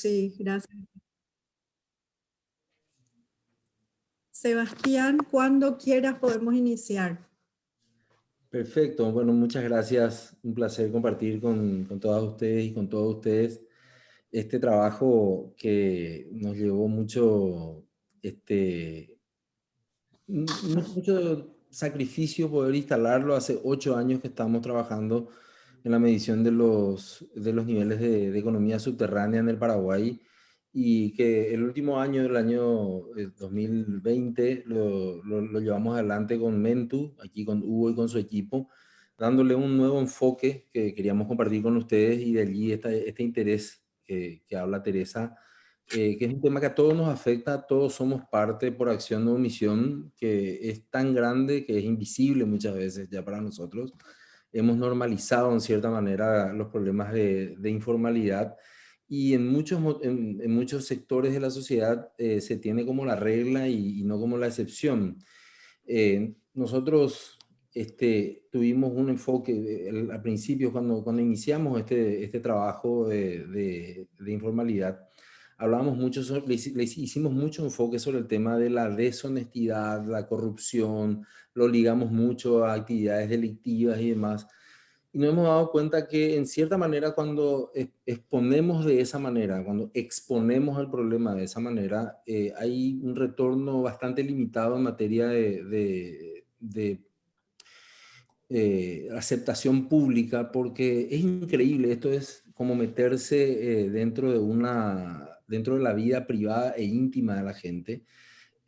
Sí, gracias. Sebastián, cuando quieras podemos iniciar. Perfecto, bueno, muchas gracias. Un placer compartir con todas ustedes y con todos ustedes este trabajo que nos llevó mucho sacrificio poder instalarlo. Hace 8 años que estamos trabajando en la medición de los niveles de economía subterránea en el Paraguay, y que el último año, el año 2020, lo llevamos adelante con Mentu, aquí con Hugo y con su equipo, dándole un nuevo enfoque que queríamos compartir con ustedes, y de allí este interés que habla Teresa, que es un tema que a todos nos afecta. Todos somos parte por acción o omisión, que es tan grande que es invisible muchas veces ya para nosotros. Hemos normalizado en cierta manera los problemas de informalidad, y en muchos sectores de la sociedad se tiene como la regla y no como la excepción. Nosotros tuvimos un enfoque al principio, cuando iniciamos este trabajo de informalidad. Hablábamos mucho hicimos mucho enfoque sobre el tema de la deshonestidad, la corrupción, lo ligamos mucho a actividades delictivas y demás. Y nos hemos dado cuenta que en cierta manera, cuando exponemos de esa manera, cuando exponemos el problema de esa manera, hay un retorno bastante limitado en materia de aceptación pública, porque es increíble. Esto es como meterse dentro de la vida privada e íntima de la gente.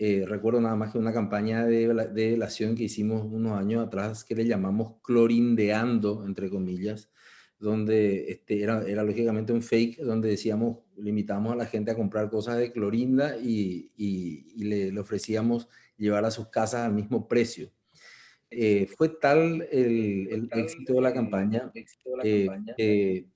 Recuerdo nada más que una campaña de delación que hicimos unos años atrás, que le llamamos clorindeando, entre comillas, donde era lógicamente un fake, donde decíamos, le invitábamos a la gente a comprar cosas de clorinda, y le ofrecíamos llevar a sus casas al mismo precio. Fue tal el éxito de la campaña, que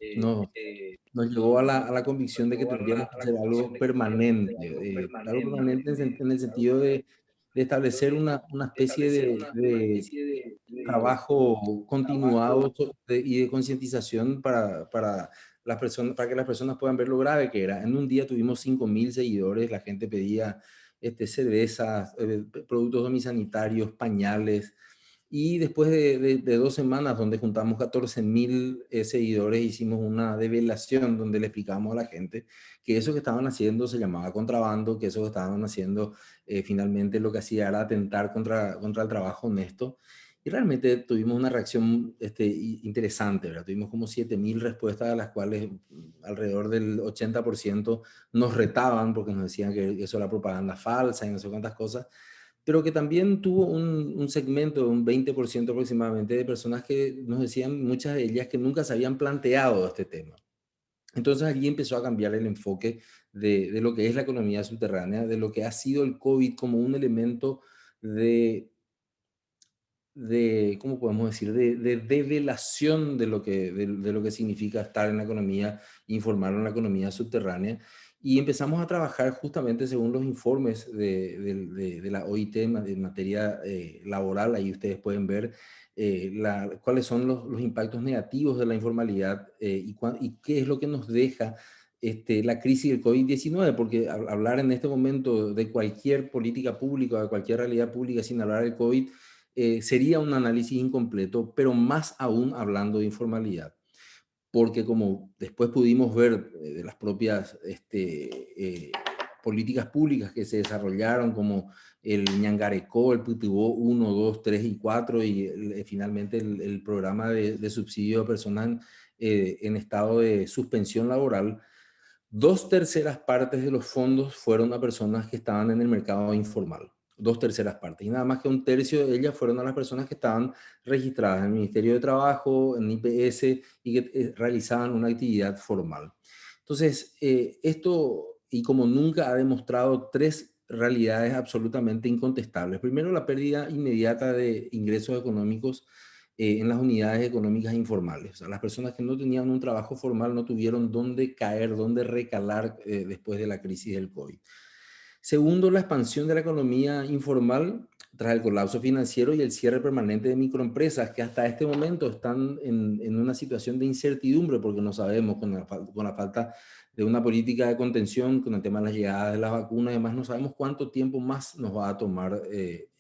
nos llevó a la convicción de que tendríamos que hacer algo permanente en el sentido de establecer una especie de trabajo continuado y de concientización para las personas, para que las personas puedan ver lo grave que era. En un día tuvimos 5.000 seguidores. La gente pedía cervezas, productos domiciliarios, pañales. Y después de 2 semanas, donde juntamos 14.000 seguidores, hicimos una develación donde le explicamos a la gente que eso que estaban haciendo se llamaba contrabando, que eso que estaban haciendo finalmente lo que hacía era atentar contra el trabajo honesto. Y realmente tuvimos una reacción interesante, ¿verdad? Tuvimos como 7.000 respuestas, a las cuales alrededor del 80% nos retaban, porque nos decían que eso era propaganda falsa y no sé cuántas cosas, pero que también tuvo un segmento, un 20% aproximadamente, de personas que nos decían, muchas de ellas, que nunca se habían planteado este tema. Entonces allí empezó a cambiar el enfoque de lo que es la economía subterránea, de lo que ha sido el COVID como un elemento ¿cómo podemos decir?, de develación de lo que significa estar en la economía informal o en la economía subterránea. Y empezamos a trabajar justamente según los informes de la OIT en materia laboral. Ahí ustedes pueden ver cuáles son los impactos negativos de la informalidad, y qué es lo que nos deja la crisis del COVID-19, porque hablar en este momento de cualquier política pública, de cualquier realidad pública sin hablar del COVID, sería un análisis incompleto, pero más aún hablando de informalidad. Porque como después pudimos ver de las propias políticas públicas que se desarrollaron, como el Ñangarecó, el Putibó 1, 2, 3 y 4, y finalmente el programa de subsidio a personas en estado de suspensión laboral, 2/3 de los fondos fueron a personas que estaban en el mercado informal. 2/3. Y nada más que 1/3 de ellas fueron a las personas que estaban registradas en el Ministerio de Trabajo, en IPS, y que realizaban una actividad formal. Entonces, esto, y como nunca, ha demostrado tres realidades absolutamente incontestables. Primero, la pérdida inmediata de ingresos económicos en las unidades económicas informales. O sea, las personas que no tenían un trabajo formal no tuvieron dónde caer, dónde recalar después de la crisis del COVID. Segundo, la expansión de la economía informal tras el colapso financiero y el cierre permanente de microempresas, que hasta este momento están en una situación de incertidumbre, porque no sabemos, con la falta de una política de contención con el tema de las llegadas de las vacunas. Además, no sabemos cuánto tiempo más nos va a tomar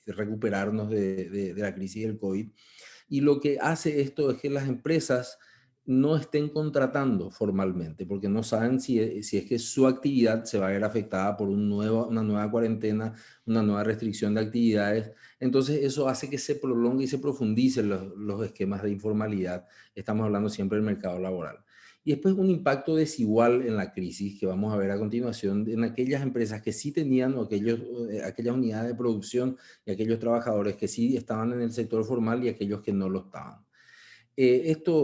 recuperarnos de la crisis del COVID. Y lo que hace esto es que las empresas no estén contratando formalmente, porque no saben si es que su actividad se va a ver afectada por una nueva cuarentena, una nueva restricción de actividades. Entonces eso hace que se prolongue y se profundicen los esquemas de informalidad. Estamos hablando siempre del mercado laboral. Y después un impacto desigual en la crisis que vamos a ver a continuación en aquellas empresas que sí tenían, o aquellas unidades de producción y aquellos trabajadores que sí estaban en el sector formal y aquellos que no lo estaban. Estas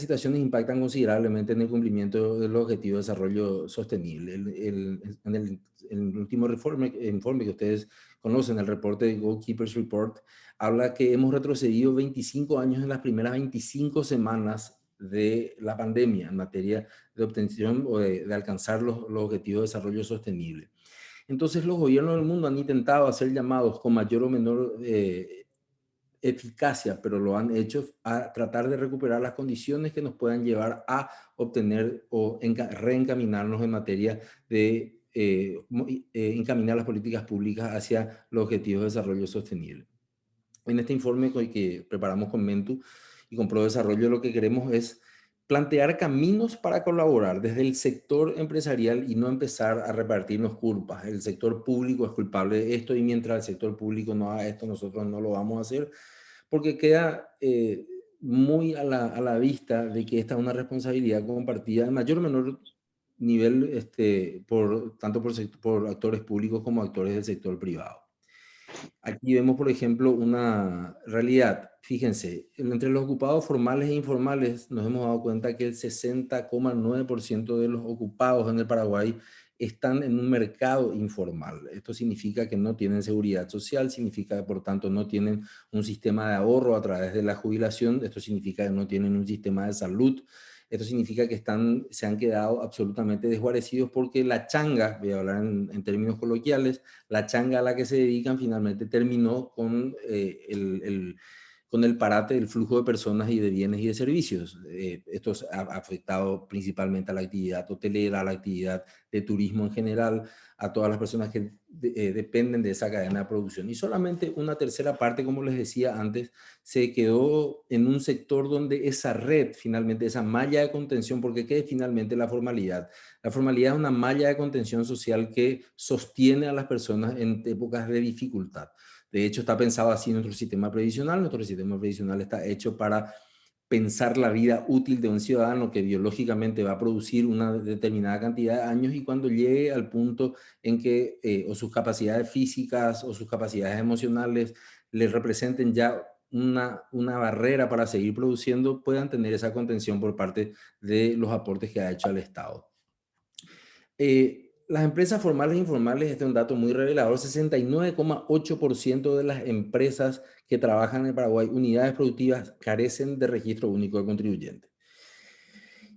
situaciones impactan considerablemente en el cumplimiento del objetivo de desarrollo sostenible. En el último informe que ustedes conocen, el reporte de Goalkeepers Report, habla que hemos retrocedido 25 años en las primeras 25 semanas de la pandemia en materia de obtención o de alcanzar los objetivos de desarrollo sostenible. Entonces los gobiernos del mundo han intentado hacer llamados con mayor o menor eficacia, pero lo han hecho a tratar de recuperar las condiciones que nos puedan llevar a obtener o reencaminarnos en materia de encaminar las políticas públicas hacia los objetivos de desarrollo sostenible. En este informe que preparamos con Mentu y con ProDesarrollo, lo que queremos es plantear caminos para colaborar desde el sector empresarial y no empezar a repartirnos culpas. El sector público es culpable de esto y mientras el sector público no haga esto, nosotros no lo vamos a hacer, porque queda muy a la vista de que esta es una responsabilidad compartida en mayor o menor nivel, tanto por actores públicos como actores del sector privado. Aquí vemos, por ejemplo, una realidad. Fíjense, entre los ocupados formales e informales nos hemos dado cuenta que el 60,9% de los ocupados en el Paraguay están en un mercado informal. Esto significa que no tienen seguridad social, significa que por tanto no tienen un sistema de ahorro a través de la jubilación, esto significa que no tienen un sistema de salud. Esto significa que se han quedado absolutamente desguarecidos porque la changa, voy a hablar en términos coloquiales, la changa a la que se dedican finalmente terminó con el parate del flujo de personas y de bienes y de servicios. Esto ha afectado principalmente a la actividad hotelera, a la actividad de turismo en general, a todas las personas que dependen de esa cadena de producción. Y solamente una tercera parte, como les decía antes, se quedó en un sector donde esa red, finalmente, esa malla de contención, porque ¿qué es finalmente la formalidad? La formalidad es una malla de contención social que sostiene a las personas en épocas de dificultad. De hecho, está pensado así nuestro sistema previsional. Nuestro sistema previsional está hecho para pensar la vida útil de un ciudadano que biológicamente va a producir una determinada cantidad de años y cuando llegue al punto en que o sus capacidades físicas o sus capacidades emocionales le representen ya una barrera para seguir produciendo, puedan tener esa contención por parte de los aportes que ha hecho al Estado. Las empresas formales e informales, este es un dato muy revelador, 69,8% de las empresas que trabajan en Paraguay, unidades productivas, carecen de registro único de contribuyentes.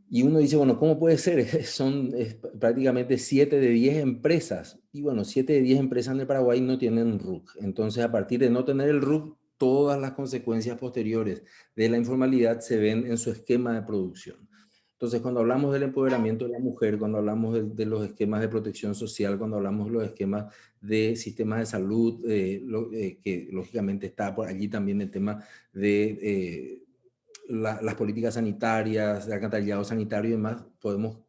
Y uno dice, bueno, ¿cómo puede ser? Son prácticamente 7 de 10 empresas. Y bueno, 7 de 10 empresas en el Paraguay no tienen RUC. Entonces, a partir de no tener el RUC, todas las consecuencias posteriores de la informalidad se ven en su esquema de producción. Entonces, cuando hablamos del empoderamiento de la mujer, cuando hablamos de los esquemas de protección social, cuando hablamos de los esquemas de sistemas de salud, que lógicamente está por allí también el tema de las políticas sanitarias, de alcantarillado sanitario y demás, podemos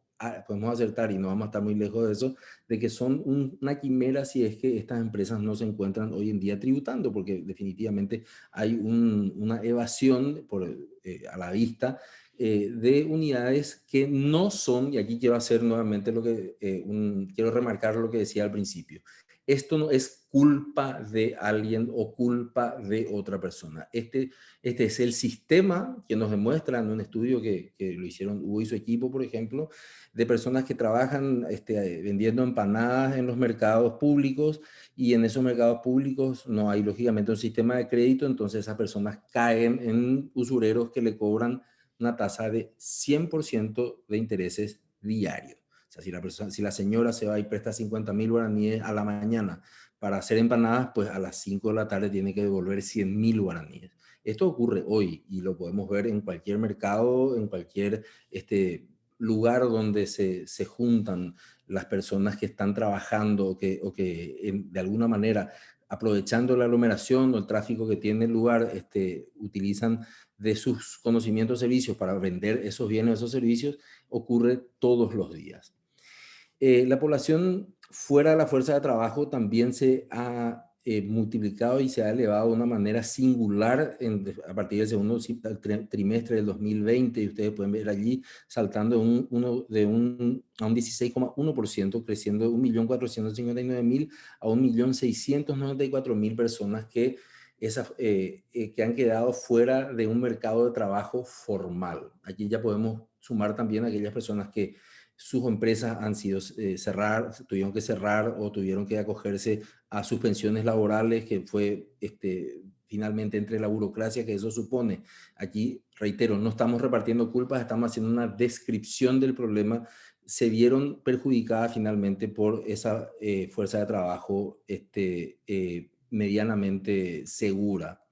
acertar, y no vamos a estar muy lejos de eso, de que son una quimera si es que estas empresas no se encuentran hoy en día tributando, porque definitivamente hay una evasión a la vista de unidades que no son, y aquí quiero hacer nuevamente quiero remarcar lo que decía al principio. Esto no es culpa de alguien o culpa de otra persona. Este es el sistema que nos demuestra en un estudio que lo hicieron Hugo y su equipo, por ejemplo, de personas que trabajan vendiendo empanadas en los mercados públicos, y en esos mercados públicos no hay lógicamente un sistema de crédito, entonces esas personas caen en usureros que le cobran una tasa de 100% de intereses diarios. O sea, si la señora se va y presta 50.000 guaraníes a la mañana para hacer empanadas, pues a las 5 de la tarde tiene que devolver 100.000 guaraníes. Esto ocurre hoy y lo podemos ver en cualquier mercado, en cualquier lugar donde se juntan las personas que están trabajando de alguna manera, aprovechando la aglomeración o el tráfico que tiene el lugar, utilizan de sus conocimientos y servicios para vender esos bienes o esos servicios, ocurre todos los días. La población fuera de la fuerza de trabajo también se ha multiplicado y se ha elevado de una manera singular a partir del segundo trimestre del 2020, y ustedes pueden ver allí saltando a un 16,1%, creciendo de 1.459.000 a 1.694.000 personas que han quedado fuera de un mercado de trabajo formal. Aquí ya podemos sumar también a aquellas personas que sus empresas han sido tuvieron que cerrar o tuvieron que acogerse a suspensiones laborales, que fue finalmente entre la burocracia que eso supone. Aquí, reitero, no estamos repartiendo culpas, estamos haciendo una descripción del problema. Se vieron perjudicadas finalmente por esa fuerza de trabajo medianamente segura.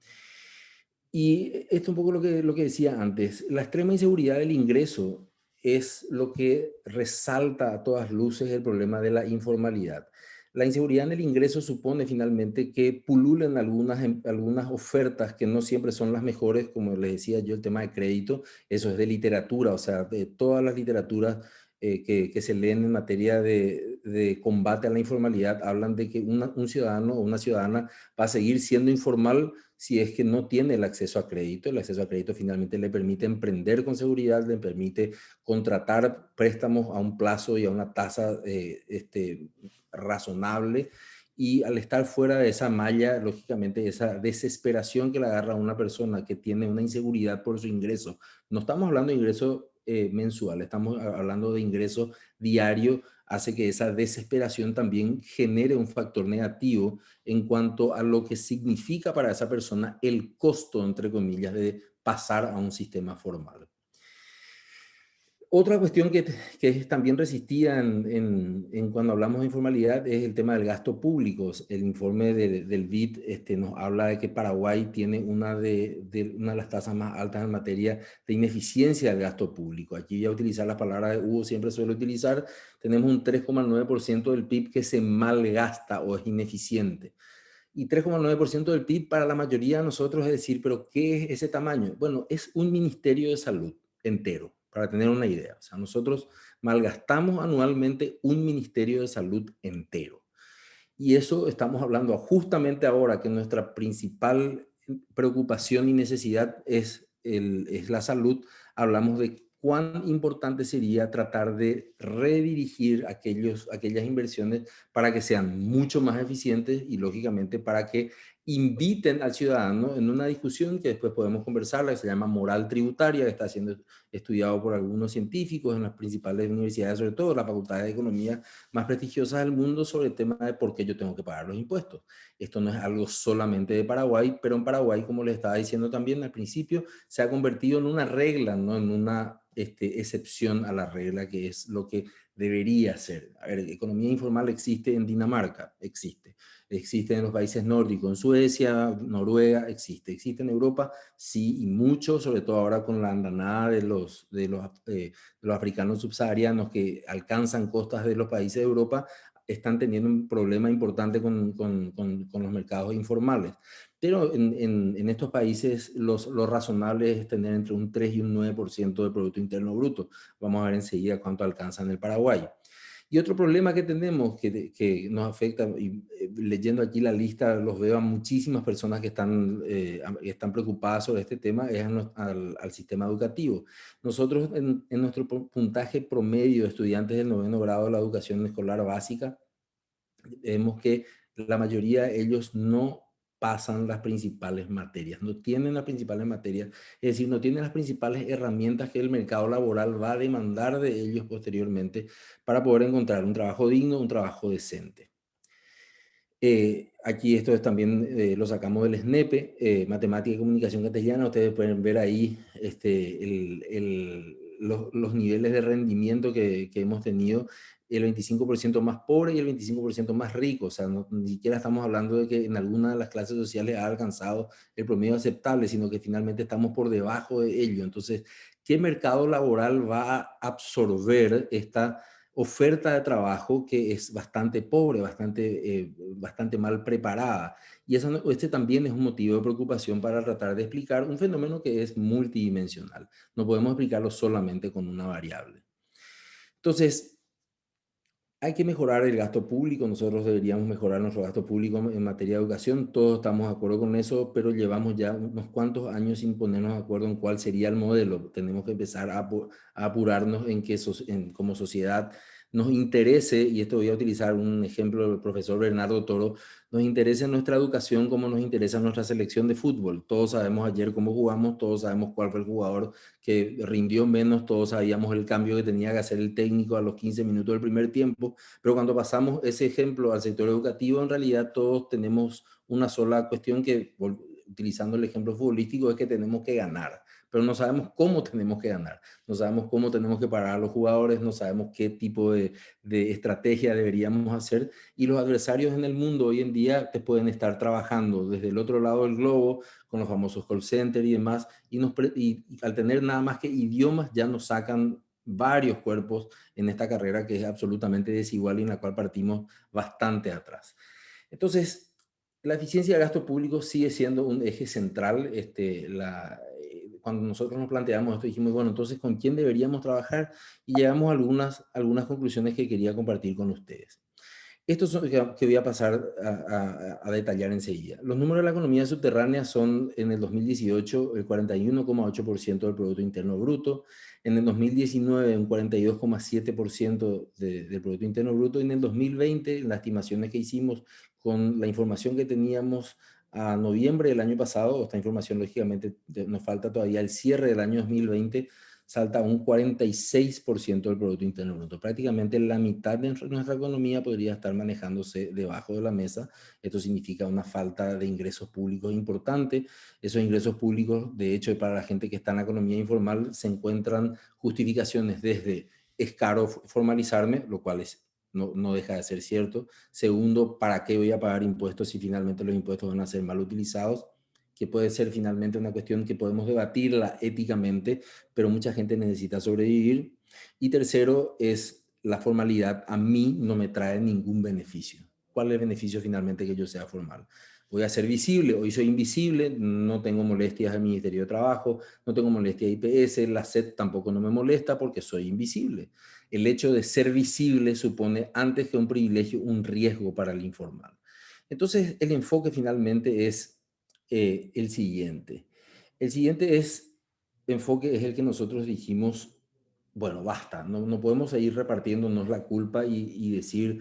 Y esto es un poco lo que decía antes, la extrema inseguridad del ingreso es lo que resalta a todas luces el problema de la informalidad. La inseguridad en el ingreso supone finalmente que pululen algunas ofertas que no siempre son las mejores, como les decía yo, el tema de crédito, eso es de literatura, o sea, de todas las literaturas que se leen en materia de combate a la informalidad, hablan de que un ciudadano o una ciudadana va a seguir siendo informal si es que no tiene el acceso a crédito. El acceso a crédito finalmente le permite emprender con seguridad, le permite contratar préstamos a un plazo y a una tasa razonable. Y al estar fuera de esa malla, lógicamente, esa desesperación que le agarra a una persona que tiene una inseguridad por su ingreso, no estamos hablando de ingreso mensual, estamos hablando de ingreso diario, hace que esa desesperación también genere un factor negativo en cuanto a lo que significa para esa persona el costo, entre comillas, de pasar a un sistema formal. Otra cuestión que también resistía en cuando hablamos de informalidad es el tema del gasto público. El informe del BID nos habla de que Paraguay tiene una de las tasas más altas en materia de ineficiencia del gasto público. Aquí voy a utilizar las palabras de Hugo, siempre suelo utilizar, tenemos un 3,9% del PIB que se malgasta o es ineficiente. Y 3,9% del PIB para la mayoría de nosotros es decir, ¿pero qué es ese tamaño? Bueno, es un ministerio de salud entero, para tener una idea. O sea, nosotros malgastamos anualmente un ministerio de salud entero. Y eso estamos hablando justamente ahora que nuestra principal preocupación y necesidad es la salud. Hablamos de cuán importante sería tratar de redirigir aquellas inversiones para que sean mucho más eficientes y lógicamente para que inviten al ciudadano en una discusión que después podemos conversar, que se llama moral tributaria, que está siendo estudiado por algunos científicos en las principales universidades, sobre todo la Facultad de Economía más prestigiosas del mundo, sobre el tema de por qué yo tengo que pagar los impuestos. Esto no es algo solamente de Paraguay, pero en Paraguay, como les estaba diciendo también al principio, se ha convertido en una regla, no en una excepción a la regla, que es lo que debería ser. A ver, economía informal existe en Dinamarca, existe en los países nórdicos, en Suecia, Noruega, existe en Europa, sí, y mucho, sobre todo ahora con la andanada de los africanos subsaharianos que alcanzan costas de los países de Europa, están teniendo un problema importante con los mercados informales. Pero en estos países lo razonable es tener entre un 3 y un 9% de Producto Interno Bruto. Vamos a ver enseguida cuánto alcanza en el Paraguay. Y otro problema que tenemos que nos afecta, y leyendo aquí la lista, los veo a muchísimas personas que están preocupadas sobre este tema, es al sistema educativo. Nosotros en nuestro puntaje promedio de estudiantes del 9º grado de la educación escolar básica, vemos que la mayoría de ellos no pasan las principales materias, no tienen las principales materias, es decir, no tienen las principales herramientas que el mercado laboral va a demandar de ellos posteriormente para poder encontrar un trabajo digno, un trabajo decente. Aquí esto también lo sacamos del SNEPE, Matemática y Comunicación Castellana. Ustedes pueden ver ahí los niveles de rendimiento que hemos tenido, el 25% más pobre y el 25% más rico. O sea, ni siquiera estamos hablando de que en alguna de las clases sociales ha alcanzado el promedio aceptable, sino que finalmente estamos por debajo de ello. Entonces, ¿qué mercado laboral va a absorber esta oferta de trabajo que es bastante pobre, bastante mal preparada? Y este también es un motivo de preocupación para tratar de explicar un fenómeno que es multidimensional. No podemos explicarlo solamente con una variable. Entonces, hay que mejorar el gasto público, nosotros deberíamos mejorar nuestro gasto público en materia de educación, todos estamos de acuerdo con eso, pero llevamos ya unos cuantos años sin ponernos de acuerdo en cuál sería el modelo. Tenemos que empezar a apurarnos en que como sociedad nos interese, y esto voy a utilizar un ejemplo del profesor Bernardo Toro, nos interesa nuestra educación como nos interesa nuestra selección de fútbol. Todos sabemos ayer cómo jugamos, todos sabemos cuál fue el jugador que rindió menos, todos sabíamos el cambio que tenía que hacer el técnico a los 15 minutos del primer tiempo, pero cuando pasamos ese ejemplo al sector educativo, en realidad todos tenemos una sola cuestión que, utilizando el ejemplo futbolístico, es que tenemos que ganar, pero no sabemos cómo tenemos que ganar, no sabemos cómo tenemos que parar a los jugadores, no sabemos qué tipo de estrategia deberíamos hacer, y los adversarios en el mundo hoy en día te pueden estar trabajando desde el otro lado del globo, con los famosos call centers y demás, y al tener nada más que idiomas ya nos sacan varios cuerpos en esta carrera que es absolutamente desigual y en la cual partimos bastante atrás. Entonces, la eficiencia del gasto público sigue siendo un eje central. Cuando nosotros nos planteamos esto, dijimos, bueno, entonces, ¿con quién deberíamos trabajar? Y llegamos a algunas conclusiones que quería compartir con ustedes. Estos son que voy a pasar a detallar enseguida. Los números de la economía subterránea son en el 2018 el 41,8% del Producto Interno Bruto, en el 2019 un 42,7% del Producto Interno Bruto, y en el 2020, en las estimaciones que hicimos con la información que teníamos a noviembre del año pasado, esta información lógicamente nos falta todavía el cierre del año 2020, salta a un 46% del Producto Interno Bruto. Prácticamente la mitad de nuestra economía podría estar manejándose debajo de la mesa. Esto significa una falta de ingresos públicos importante. Esos ingresos públicos, de hecho, para la gente que está en la economía informal, se encuentran justificaciones desde es caro formalizarme, lo cual no deja de ser cierto. Segundo, ¿para qué voy a pagar impuestos si finalmente los impuestos van a ser mal utilizados? Que puede ser finalmente una cuestión que podemos debatirla éticamente, pero mucha gente necesita sobrevivir. Y tercero es la formalidad. A mí no me trae ningún beneficio. ¿Cuál es el beneficio finalmente que yo sea formal? Voy a ser visible, hoy soy invisible, no tengo molestias al Ministerio de Trabajo, no tengo molestias IPS, la SED tampoco no me molesta porque soy invisible. El hecho de ser visible supone, antes que un privilegio, un riesgo para el informal. Entonces, el enfoque finalmente es el siguiente. El siguiente enfoque es el que nosotros dijimos, bueno, basta, no podemos seguir repartiéndonos la culpa y decir,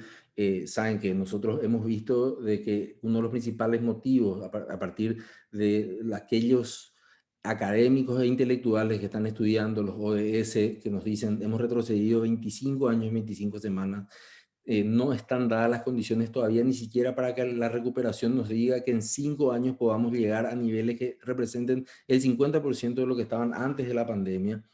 saben que nosotros hemos visto de que uno de los principales motivos a partir de aquellos académicos e intelectuales que están estudiando los ODS, que nos dicen, hemos retrocedido 25 años, 25 semanas, no están dadas las condiciones todavía ni siquiera para que la recuperación nos diga que en 5 años podamos llegar a niveles que representen el 50% de lo que estaban antes de la pandemia.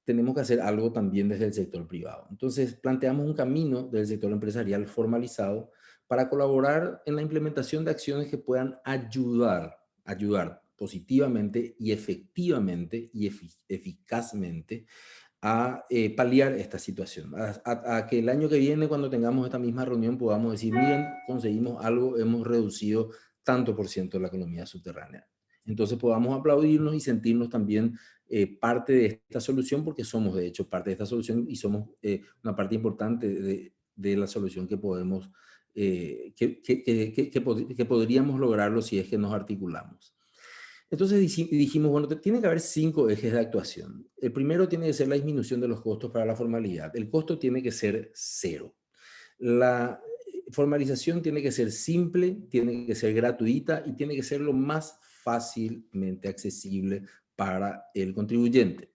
Tenemos que hacer algo también desde el sector privado. Entonces, planteamos un camino del sector empresarial formalizado para colaborar en la implementación de acciones que puedan ayudar positivamente y efectivamente y eficazmente a paliar esta situación, a que el año que viene, cuando tengamos esta misma reunión, podamos decir, miren, conseguimos algo, hemos reducido tanto por ciento de la economía subterránea. Entonces podamos aplaudirnos y sentirnos también parte de esta solución, porque somos de hecho parte de esta solución y somos una parte importante de la solución que podemos, que podríamos lograrlo si es que nos articulamos. Entonces dijimos, bueno, tiene que haber 5 ejes de actuación. El primero tiene que ser la disminución de los costos para la formalidad. El costo tiene que ser cero. La formalización tiene que ser simple, tiene que ser gratuita y tiene que ser lo más fácilmente accesible para el contribuyente.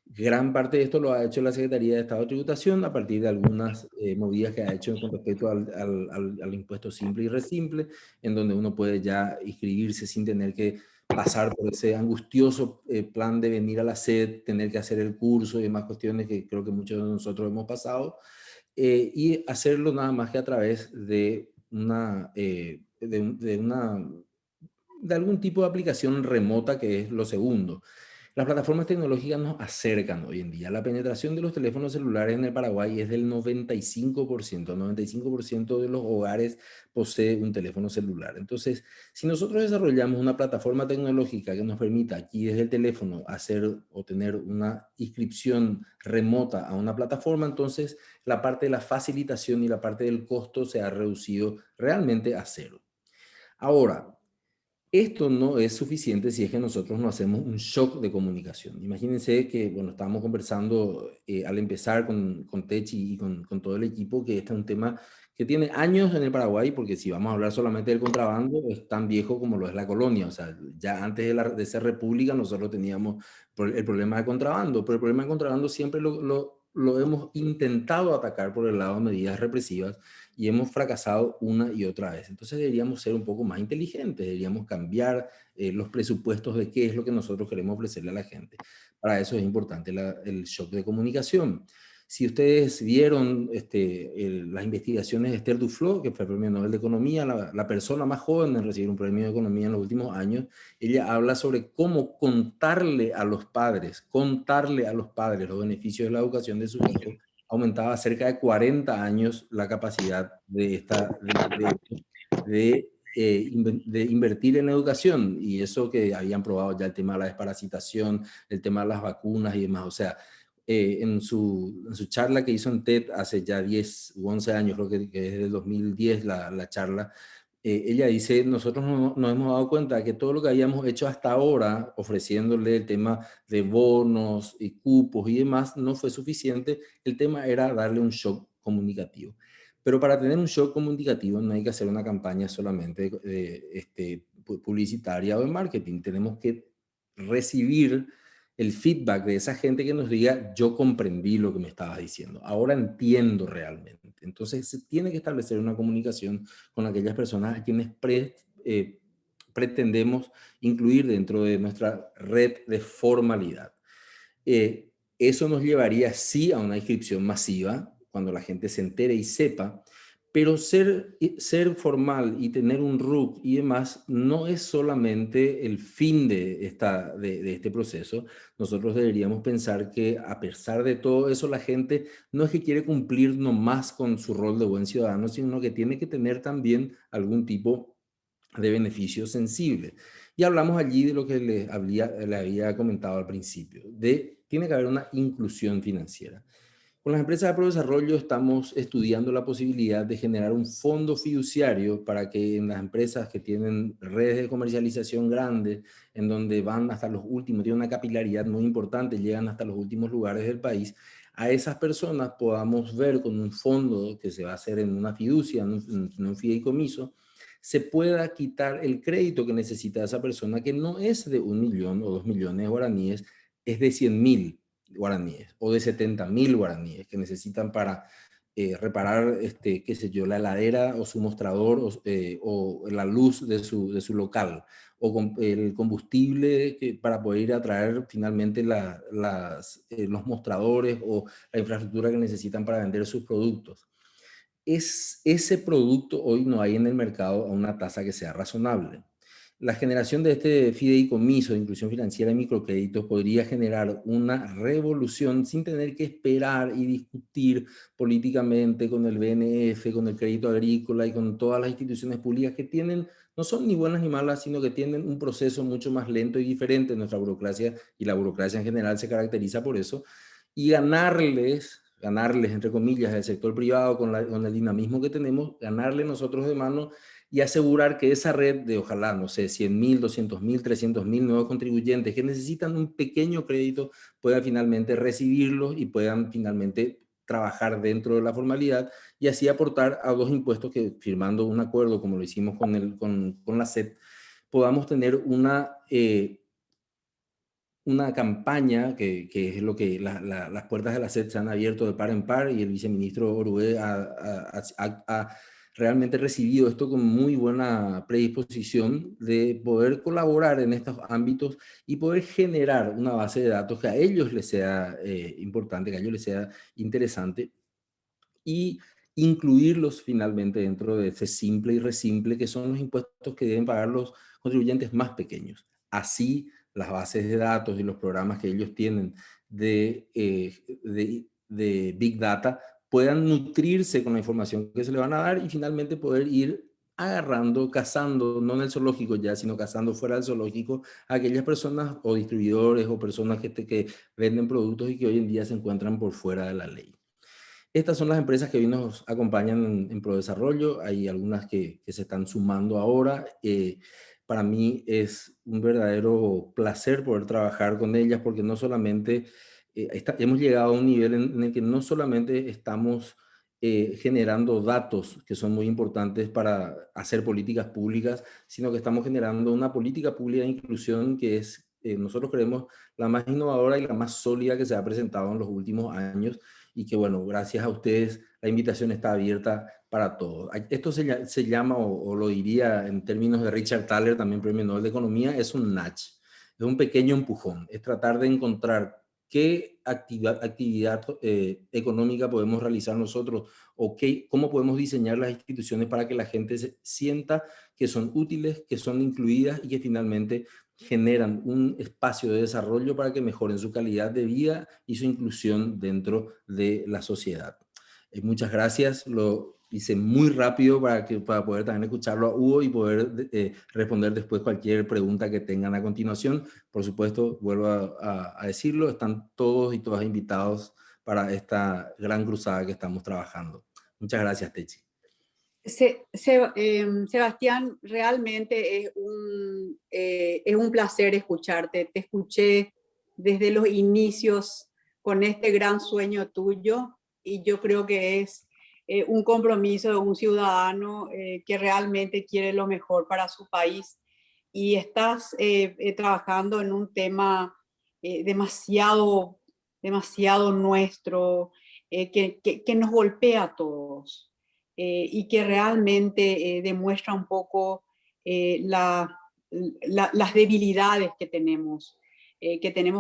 Gran parte de esto lo ha hecho la Secretaría de Estado de Tributación a partir de algunas movidas que ha hecho con respecto al impuesto simple y resimple, en donde uno puede ya inscribirse sin tener que pasar por ese angustioso plan de venir a la SED, tener que hacer el curso y demás cuestiones que creo que muchos de nosotros hemos pasado, y hacerlo nada más que a través de de algún tipo de aplicación remota, que es lo segundo. Las plataformas tecnológicas nos acercan hoy en día. La penetración de los teléfonos celulares en el Paraguay es del 95%. El 95% de los hogares posee un teléfono celular. Entonces, si nosotros desarrollamos una plataforma tecnológica que nos permita aquí desde el teléfono hacer o tener una inscripción remota a una plataforma, entonces la parte de la facilitación y la parte del costo se ha reducido realmente a cero. Ahora, esto no es suficiente si es que nosotros no hacemos un shock de comunicación. Imagínense que, bueno, estábamos conversando al empezar con Techi y con todo el equipo, que este es un tema que tiene años en el Paraguay, porque si vamos a hablar solamente del contrabando, es tan viejo como lo es la colonia. O sea, ya antes de ser república nosotros teníamos el problema de contrabando, pero el problema de contrabando siempre lo hemos intentado atacar por el lado de medidas represivas y hemos fracasado una y otra vez. Entonces deberíamos ser un poco más inteligentes, deberíamos cambiar los presupuestos de qué es lo que nosotros queremos ofrecerle a la gente. Para eso es importante el shock de comunicación. Si ustedes vieron las investigaciones de Esther Duflo, que fue el premio Nobel de Economía, la persona más joven en recibir un premio de Economía en los últimos años, ella habla sobre cómo contarle a los padres los beneficios de la educación de sus hijos aumentaba cerca de 40 años la capacidad de invertir en educación, y eso que habían probado ya el tema de la desparasitación, el tema de las vacunas y demás. O sea, en su charla que hizo en TED hace ya 10 u 11 años, creo que es del 2010 la charla, ella dice, nosotros nos hemos dado cuenta de que todo lo que habíamos hecho hasta ahora, ofreciéndole el tema de bonos y cupos y demás, no fue suficiente. El tema era darle un shock comunicativo. Pero para tener un shock comunicativo no hay que hacer una campaña solamente publicitaria o de marketing. Tenemos que recibir el feedback de esa gente que nos diga, yo comprendí lo que me estabas diciendo, ahora entiendo realmente. Entonces se tiene que establecer una comunicación con aquellas personas a quienes pretendemos incluir dentro de nuestra red de formalidad. Eso nos llevaría sí a una inscripción masiva, cuando la gente se entere y sepa, pero ser formal y tener un RUC y demás no es solamente el fin de este proceso. Nosotros deberíamos pensar que a pesar de todo eso, la gente no es que quiere cumplir nomás con su rol de buen ciudadano, sino que tiene que tener también algún tipo de beneficio sensible. Y hablamos allí de lo que le había comentado al principio, tiene que haber una inclusión financiera. Con las empresas de Prodesarrollo estamos estudiando la posibilidad de generar un fondo fiduciario para que en las empresas que tienen redes de comercialización grandes, en donde van hasta los últimos, tienen una capilaridad muy importante, llegan hasta los últimos lugares del país, a esas personas podamos ver con un fondo que se va a hacer en una fiducia, en un fideicomiso, se pueda quitar el crédito que necesita esa persona, que no es de 1 millón o 2 millones de guaraníes, es de 100.000 guaraníes o de 70.000 guaraníes que necesitan para reparar, qué sé yo, la heladera o su mostrador o la luz de su local o el combustible para poder ir a traer finalmente los mostradores o la infraestructura que necesitan para vender sus productos. Ese producto hoy no hay en el mercado a una tasa que sea razonable. La generación de este fideicomiso de inclusión financiera y microcréditos podría generar una revolución sin tener que esperar y discutir políticamente con el BNF, con el Crédito Agrícola y con todas las instituciones públicas que no son ni buenas ni malas, sino que tienen un proceso mucho más lento y diferente. Nuestra burocracia, y la burocracia en general, se caracteriza por eso, y ganarles, entre comillas, al sector privado con el dinamismo que tenemos, ganarle nosotros de mano y asegurar que esa red de, ojalá, no sé, 100.000, 200.000, 300.000 nuevos contribuyentes que necesitan un pequeño crédito puedan finalmente recibirlos y puedan finalmente trabajar dentro de la formalidad y así aportar a dos impuestos que, firmando un acuerdo como lo hicimos con la SED, podamos tener una campaña que es lo que las puertas de la SED se han abierto de par en par, y el viceministro Orué ha realmente recibido esto con muy buena predisposición de poder colaborar en estos ámbitos y poder generar una base de datos que a ellos les sea importante, que a ellos les sea interesante, y incluirlos finalmente dentro de ese simple y resimple que son los impuestos que deben pagar los contribuyentes más pequeños. Así las bases de datos y los programas que ellos tienen de Big Data puedan nutrirse con la información que se le van a dar y finalmente poder ir agarrando, cazando, no en el zoológico ya, sino cazando fuera del zoológico a aquellas personas o distribuidores o personas que venden productos y que hoy en día se encuentran por fuera de la ley. Estas son las empresas que hoy nos acompañan en ProDesarrollo. Hay algunas que se están sumando ahora. Para mí es un verdadero placer poder trabajar con ellas porque no solamente hemos llegado a un nivel en el que no solamente estamos generando datos que son muy importantes para hacer políticas públicas, sino que estamos generando una política pública de inclusión que es, nosotros creemos, la más innovadora y la más sólida que se ha presentado en los últimos años y que, bueno, gracias a ustedes la invitación está abierta para todos. Esto se llama, o lo diría en términos de Richard Thaler, también premio Nobel de Economía, es un nudge, es un pequeño empujón, es tratar de encontrar qué actividad económica podemos realizar nosotros o cómo podemos diseñar las instituciones para que la gente se sienta que son útiles, que son incluidas y que finalmente generan un espacio de desarrollo para que mejoren su calidad de vida y su inclusión dentro de la sociedad. Muchas gracias, lo hice muy rápido para poder también escucharlo a Hugo y poder responder después cualquier pregunta que tengan a continuación. Por supuesto, vuelvo a decirlo, están todos y todas invitados para esta gran cruzada que estamos trabajando. Muchas gracias, Techi. Sebastián, realmente es un placer escucharte. Te escuché desde los inicios con este gran sueño tuyo y yo creo que es un compromiso de un ciudadano que realmente quiere lo mejor para su país y estás trabajando en un tema demasiado nuestro, que nos golpea a todos. Y que realmente demuestra un poco las debilidades que tenemos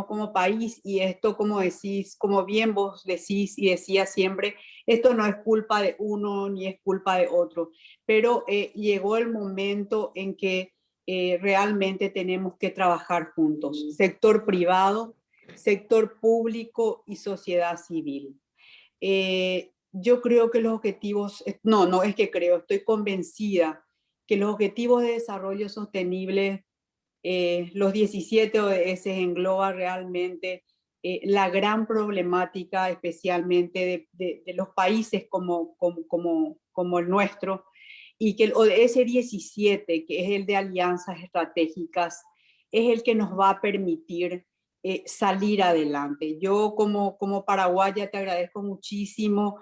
como país. Y esto, como decís, como bien vos decís y decías siempre, esto no es culpa de uno ni es culpa de otro, pero llegó el momento en que realmente tenemos que trabajar juntos, sector privado, sector público y sociedad civil. Yo creo que los objetivos, no es que creo, estoy convencida que los objetivos de desarrollo sostenible, los 17 ODS engloba realmente la gran problemática, especialmente de los países como el nuestro, y que el ODS 17, que es el de alianzas estratégicas, es el que nos va a permitir salir adelante. Yo como paraguaya te agradezco muchísimo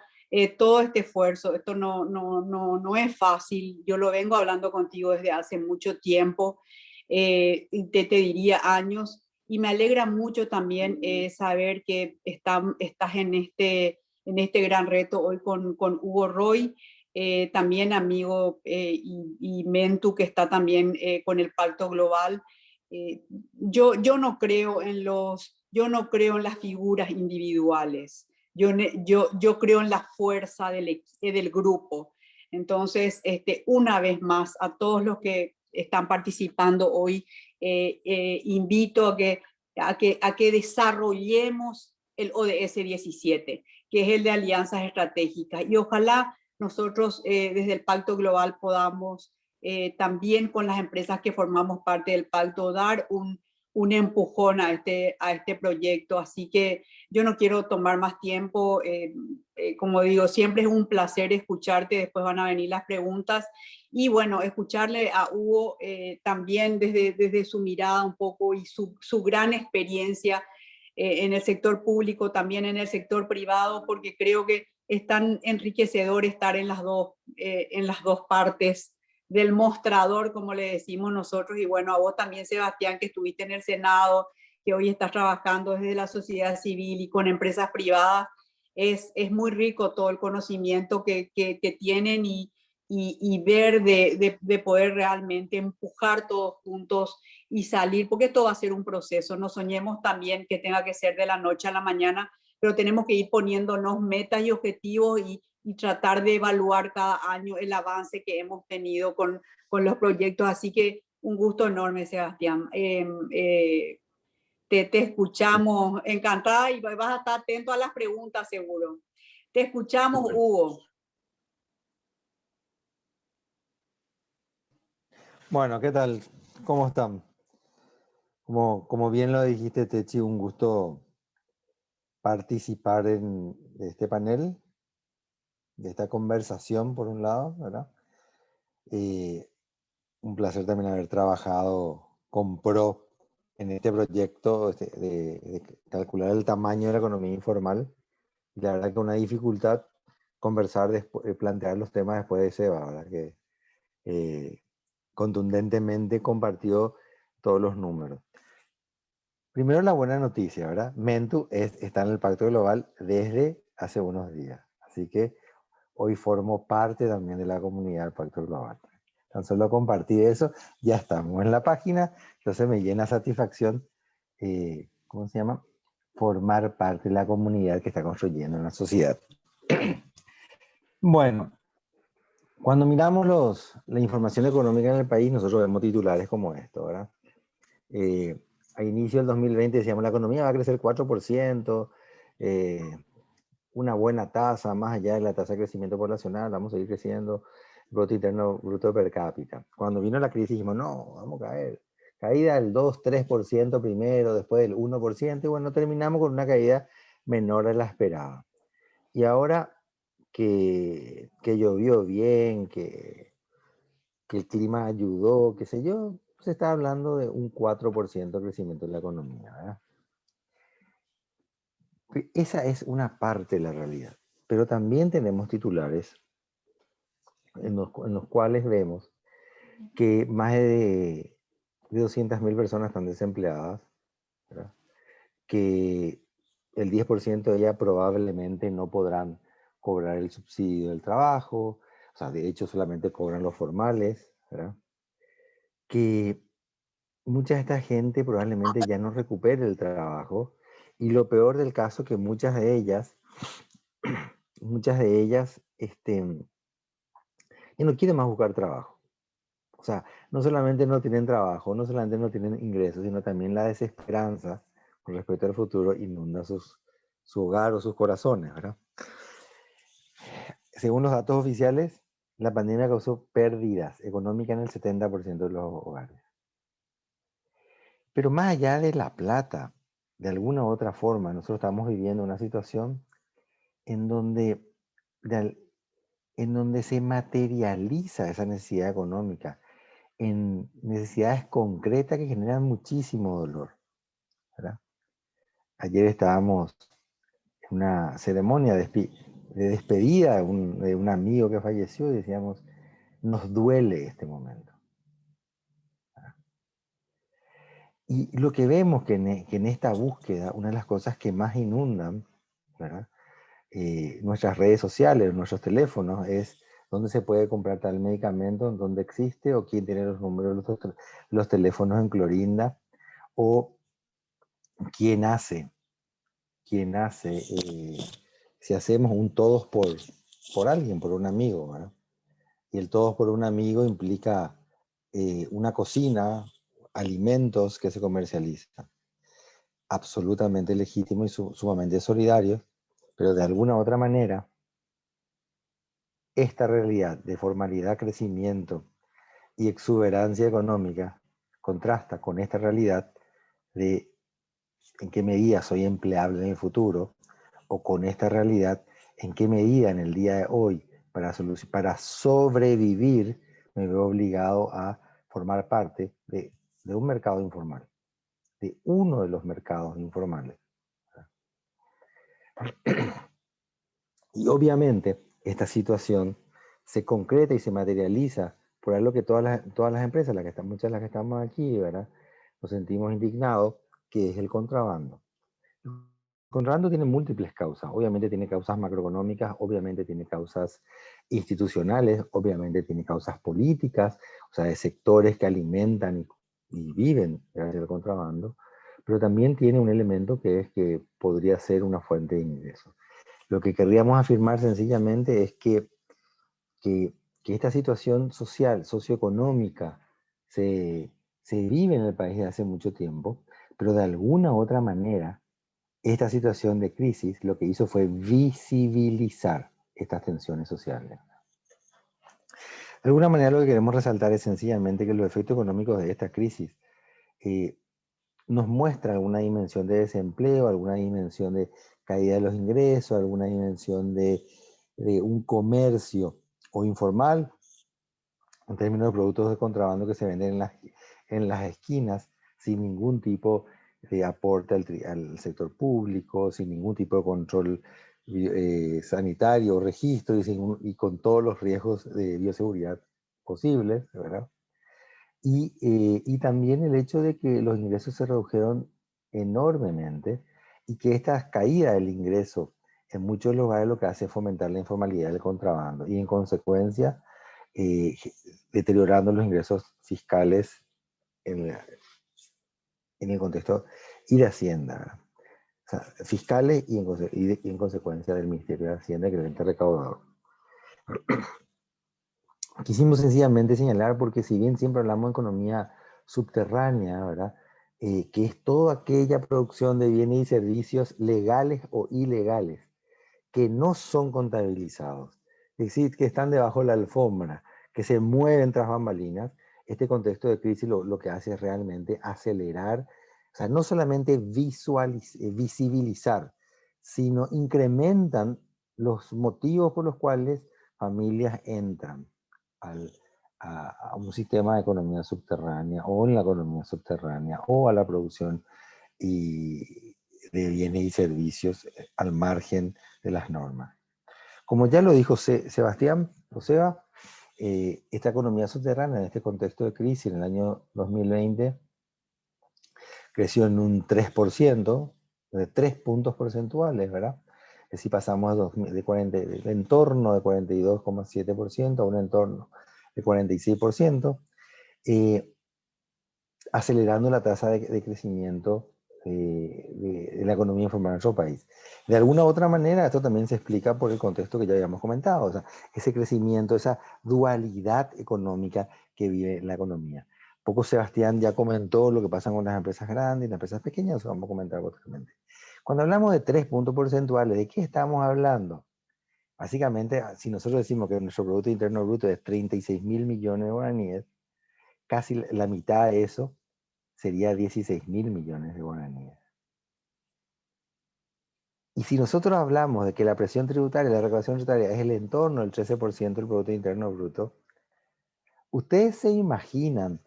todo este esfuerzo. Esto no es fácil. Yo lo vengo hablando contigo desde hace mucho tiempo, te diría años, y me alegra mucho también saber que estás en este gran reto hoy con Hugo Roy, también amigo y mentu que está también con el Pacto Global. Yo no creo yo no creo en las figuras individuales. Yo creo en la fuerza del grupo. Entonces, una vez más, a todos los que están participando hoy, invito a que desarrollemos el ODS 17, que es el de alianzas estratégicas. Y ojalá nosotros desde el Pacto Global podamos también con las empresas que formamos parte del pacto dar un empujón a este proyecto. Así que yo no quiero tomar más tiempo. Como digo, siempre es un placer escucharte. Después van a venir las preguntas. Y bueno, escucharle a Hugo también desde su mirada un poco y su gran experiencia en el sector público, también en el sector privado, porque creo que es tan enriquecedor estar en las dos partes del mostrador, como le decimos nosotros. Y bueno, a vos también, Sebastián, que estuviste en el Senado, que hoy estás trabajando desde la sociedad civil y con empresas privadas, es muy rico todo el conocimiento que tienen y ver de poder realmente empujar todos juntos y salir, porque esto va a ser un proceso. No soñemos también que tenga que ser de la noche a la mañana, pero tenemos que ir poniéndonos metas y objetivos y tratar de evaluar cada año el avance que hemos tenido con los proyectos. Así que Un gusto enorme, Sebastián. Te escuchamos, encantada, y vas a estar atento a las preguntas seguro. Te escuchamos, Súper. Hugo. Bueno, ¿qué tal? ¿Cómo están? Como bien lo dijiste, Techi, un gusto participar en este panel, de esta conversación, por un lado, ¿verdad? Un placer también haber trabajado con Pro en este proyecto de calcular el tamaño de la economía informal. Y la verdad que una dificultad conversar, plantear los temas después de Seba, ¿verdad? Que contundentemente compartió todos los números. Primero la buena noticia, ¿verdad? Mentu está en el Pacto Global desde hace unos días. Así que hoy formo parte también de la comunidad del Pacto Global. Tan solo compartir eso, ya estamos en la página. Entonces me llena satisfacción, ¿cómo se llama? Formar parte de la comunidad que está construyendo una sociedad. Bueno, cuando miramos la información económica en el país, nosotros vemos titulares como esto, ¿verdad? A inicio del 2020 decíamos la economía va a crecer 4%, una buena tasa, más allá de la tasa de crecimiento poblacional, vamos a seguir creciendo, Producto Interno Bruto per cápita. Cuando vino la crisis dijimos, no, vamos a caer. Caída del 2-3% primero, después del 1%, y bueno, terminamos con una caída menor a la esperada. Y ahora que llovió bien, que el clima ayudó, qué sé yo, se está hablando de un 4% de crecimiento de la economía, ¿verdad? Esa es una parte de la realidad. Pero también tenemos titulares en los cuales vemos que más de 200.000 personas están desempleadas, ¿verdad? Que el 10% de ellas probablemente no podrán cobrar el subsidio del trabajo, o sea, de hecho solamente cobran los formales, ¿verdad? Que mucha de esta gente probablemente ya no recupere el trabajo, y lo peor del caso que muchas de ellas ya no quieren más buscar trabajo. O sea, no solamente no tienen trabajo, no solamente no tienen ingresos, sino también la desesperanza con respecto al futuro inunda su hogar o sus corazones, ¿verdad? Según los datos oficiales, la pandemia causó pérdidas económicas en el 70% de los hogares. Pero más allá de la plata, de alguna u otra forma, nosotros estamos viviendo una situación en donde, en donde se materializa esa necesidad económica en necesidades concretas que generan muchísimo dolor, ¿verdad? Ayer estábamos en una ceremonia de despedida de un amigo que falleció y decíamos, nos duele este momento, ¿verdad? Y lo que vemos que en esta búsqueda, una de las cosas que más inundan, ¿verdad? Nuestras redes sociales, nuestros teléfonos, es dónde se puede comprar tal medicamento, dónde existe, o quién tiene los números de los teléfonos en Clorinda, o quién hace, si hacemos un todos por alguien, por un amigo, ¿verdad? Y el todos por un amigo implica una cocina, alimentos que se comercializan. Absolutamente legítimo y sumamente solidario, pero de alguna u otra manera, esta realidad de formalidad, crecimiento y exuberancia económica contrasta con esta realidad de en qué medida soy empleable en el futuro, o con esta realidad en qué medida en el día de hoy para sobrevivir me veo obligado a formar parte de un mercado informal, de uno de los mercados informales. Y obviamente esta situación se concreta y se materializa por algo que todas las empresas, muchas de las que estamos aquí, ¿verdad?, nos sentimos indignados, que es el contrabando. El contrabando tiene múltiples causas. Obviamente tiene causas macroeconómicas, obviamente tiene causas institucionales, obviamente tiene causas políticas, o sea, de sectores que alimentan y viven gracias al contrabando, pero también tiene un elemento que es que podría ser una fuente de ingresos. Lo que querríamos afirmar sencillamente es que esta situación social, socioeconómica, se vive en el país desde hace mucho tiempo, pero de alguna u otra manera, esta situación de crisis lo que hizo fue visibilizar estas tensiones sociales. De alguna manera lo que queremos resaltar es sencillamente que los efectos económicos de esta crisis nos muestran alguna dimensión de desempleo, alguna dimensión de caída de los ingresos, alguna dimensión de un comercio o informal, en términos de productos de contrabando que se venden en las esquinas, sin ningún tipo de aporte al sector público, sin ningún tipo de control sanitario o registro y con todos los riesgos de bioseguridad posibles, ¿verdad? Y también el hecho de que los ingresos se redujeron enormemente y que esta caída del ingreso en muchos lugares lo que hace es fomentar la informalidad del contrabando y en consecuencia deteriorando los ingresos fiscales en el contexto y de Hacienda, ¿verdad? O sea, fiscales y en consecuencia del Ministerio de Hacienda, que es el ente recaudador. Quisimos sencillamente señalar, porque si bien siempre hablamos de economía subterránea, ¿verdad? Que es toda aquella producción de bienes y servicios legales o ilegales que no son contabilizados, es decir, que están debajo de la alfombra, que se mueven tras bambalinas. Este contexto de crisis lo que hace es realmente acelerar, o sea, no solamente visibilizar, sino incrementan los motivos por los cuales familias entran a un sistema de economía subterránea o en la economía subterránea o a la producción de bienes y servicios al margen de las normas. Como ya lo dijo Sebastián, o Seba, esta economía subterránea en este contexto de crisis en el año 2020 creció en un 3%, de 3 puntos porcentuales, ¿verdad? Es decir, pasamos de entorno de 42,7% a un entorno de 46%, acelerando la tasa de crecimiento de la economía informal en nuestro país. De alguna u otra manera, esto también se explica por el contexto que ya habíamos comentado, o sea, ese crecimiento, esa dualidad económica que vive la economía. Poco Sebastián ya comentó lo que pasa con las empresas grandes y las empresas pequeñas, eso vamos a comentar posteriormente. Cuando hablamos de 3 puntos porcentuales, ¿de qué estamos hablando? Básicamente, si nosotros decimos que nuestro Producto Interno Bruto es 36.000 millones de guaraníes, casi la mitad de eso sería 16.000 millones de guaraníes. Y si nosotros hablamos de que la presión tributaria, la recaudación tributaria es el entorno del 13% del Producto Interno Bruto, ¿ustedes se imaginan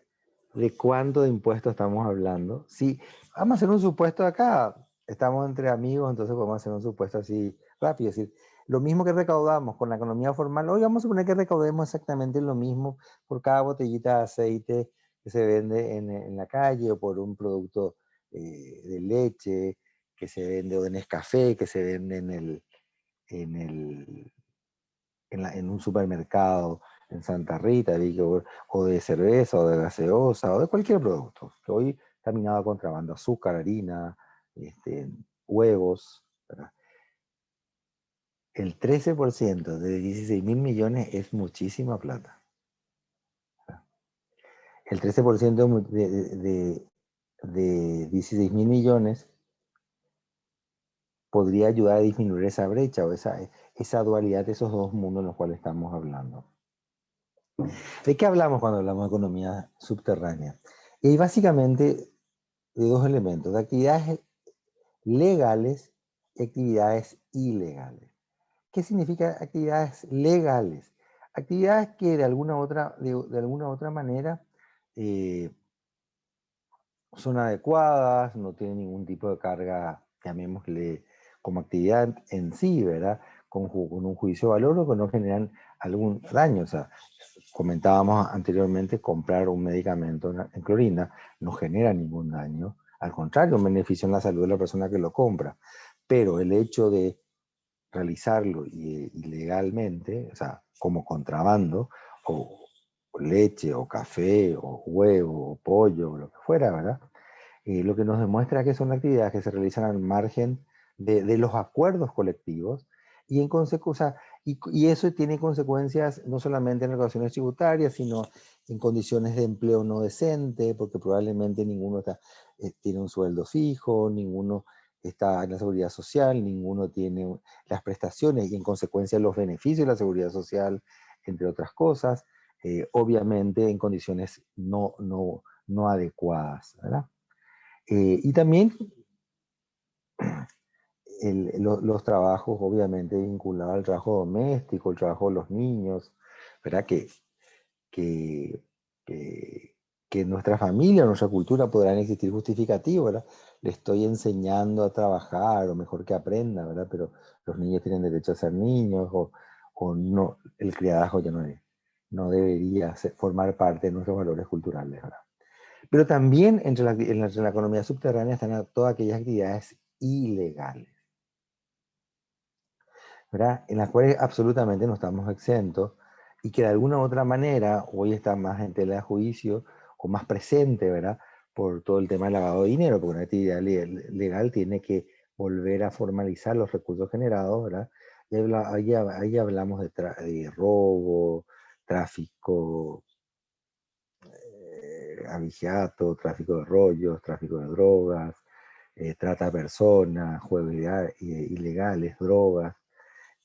de cuánto de impuestos estamos hablando? Si vamos a hacer un supuesto acá, estamos entre amigos, entonces podemos hacer un supuesto así rápido, es decir, lo mismo que recaudamos con la economía formal, hoy vamos a suponer que recaudemos exactamente lo mismo por cada botellita de aceite que se vende en la calle o por un producto de leche que se vende o de Nescafé que se vende en un supermercado en Santa Rita, o de cerveza, o de gaseosa, o de cualquier producto, que hoy está minado a contrabando, azúcar, harina, huevos, ¿verdad? El 13% de 16.000 millones es muchísima plata. El 13% de 16.000 millones podría ayudar a disminuir esa brecha o esa dualidad de esos dos mundos en los cuales estamos hablando. ¿De qué hablamos cuando hablamos de economía subterránea? Y básicamente de dos elementos, de actividades legales y actividades ilegales. ¿Qué significa actividades legales? Actividades que de alguna otra manera son adecuadas, no tienen ningún tipo de carga, llamémosle, como actividad en sí, ¿verdad? Con un juicio de valor o que no generan algún daño. O sea, comentábamos anteriormente, comprar un medicamento en clorina no genera ningún daño, al contrario, un beneficio en la salud de la persona que lo compra. Pero el hecho de realizarlo ilegalmente, o sea, como contrabando, o leche, o café, o huevo, o pollo, o lo que fuera, ¿verdad? Lo que nos demuestra que son actividades que se realizan al margen de los acuerdos colectivos y en consecuencia Y eso tiene consecuencias no solamente en recaudaciones tributarias, sino en condiciones de empleo no decente, porque probablemente ninguno tiene un sueldo fijo, ninguno está en la seguridad social, ninguno tiene las prestaciones y en consecuencia los beneficios de la seguridad social, entre otras cosas, obviamente en condiciones no adecuadas, ¿verdad? Y también los trabajos, obviamente, vinculados al trabajo doméstico, el trabajo de los niños, ¿verdad? Que, que, que en nuestra familia, en nuestra cultura podrán existir justificativos, ¿verdad? Le estoy enseñando a trabajar, o mejor que aprenda, ¿verdad? Pero los niños tienen derecho a ser niños, o no, el criadajo ya no debería formar parte de nuestros valores culturales, ¿verdad? Pero también entre la economía subterránea están todas aquellas actividades ilegales, ¿verdad? En las cuales absolutamente no estamos exentos y que de alguna u otra manera hoy está más en tela de juicio o más presente, ¿verdad? Por todo el tema del lavado de dinero, porque una actividad legal tiene que volver a formalizar los recursos generados, ¿verdad? Y ahí hablamos de robo, tráfico, abigeato, tráfico de rollos, tráfico de drogas, trata de personas, juegos ilegales, drogas,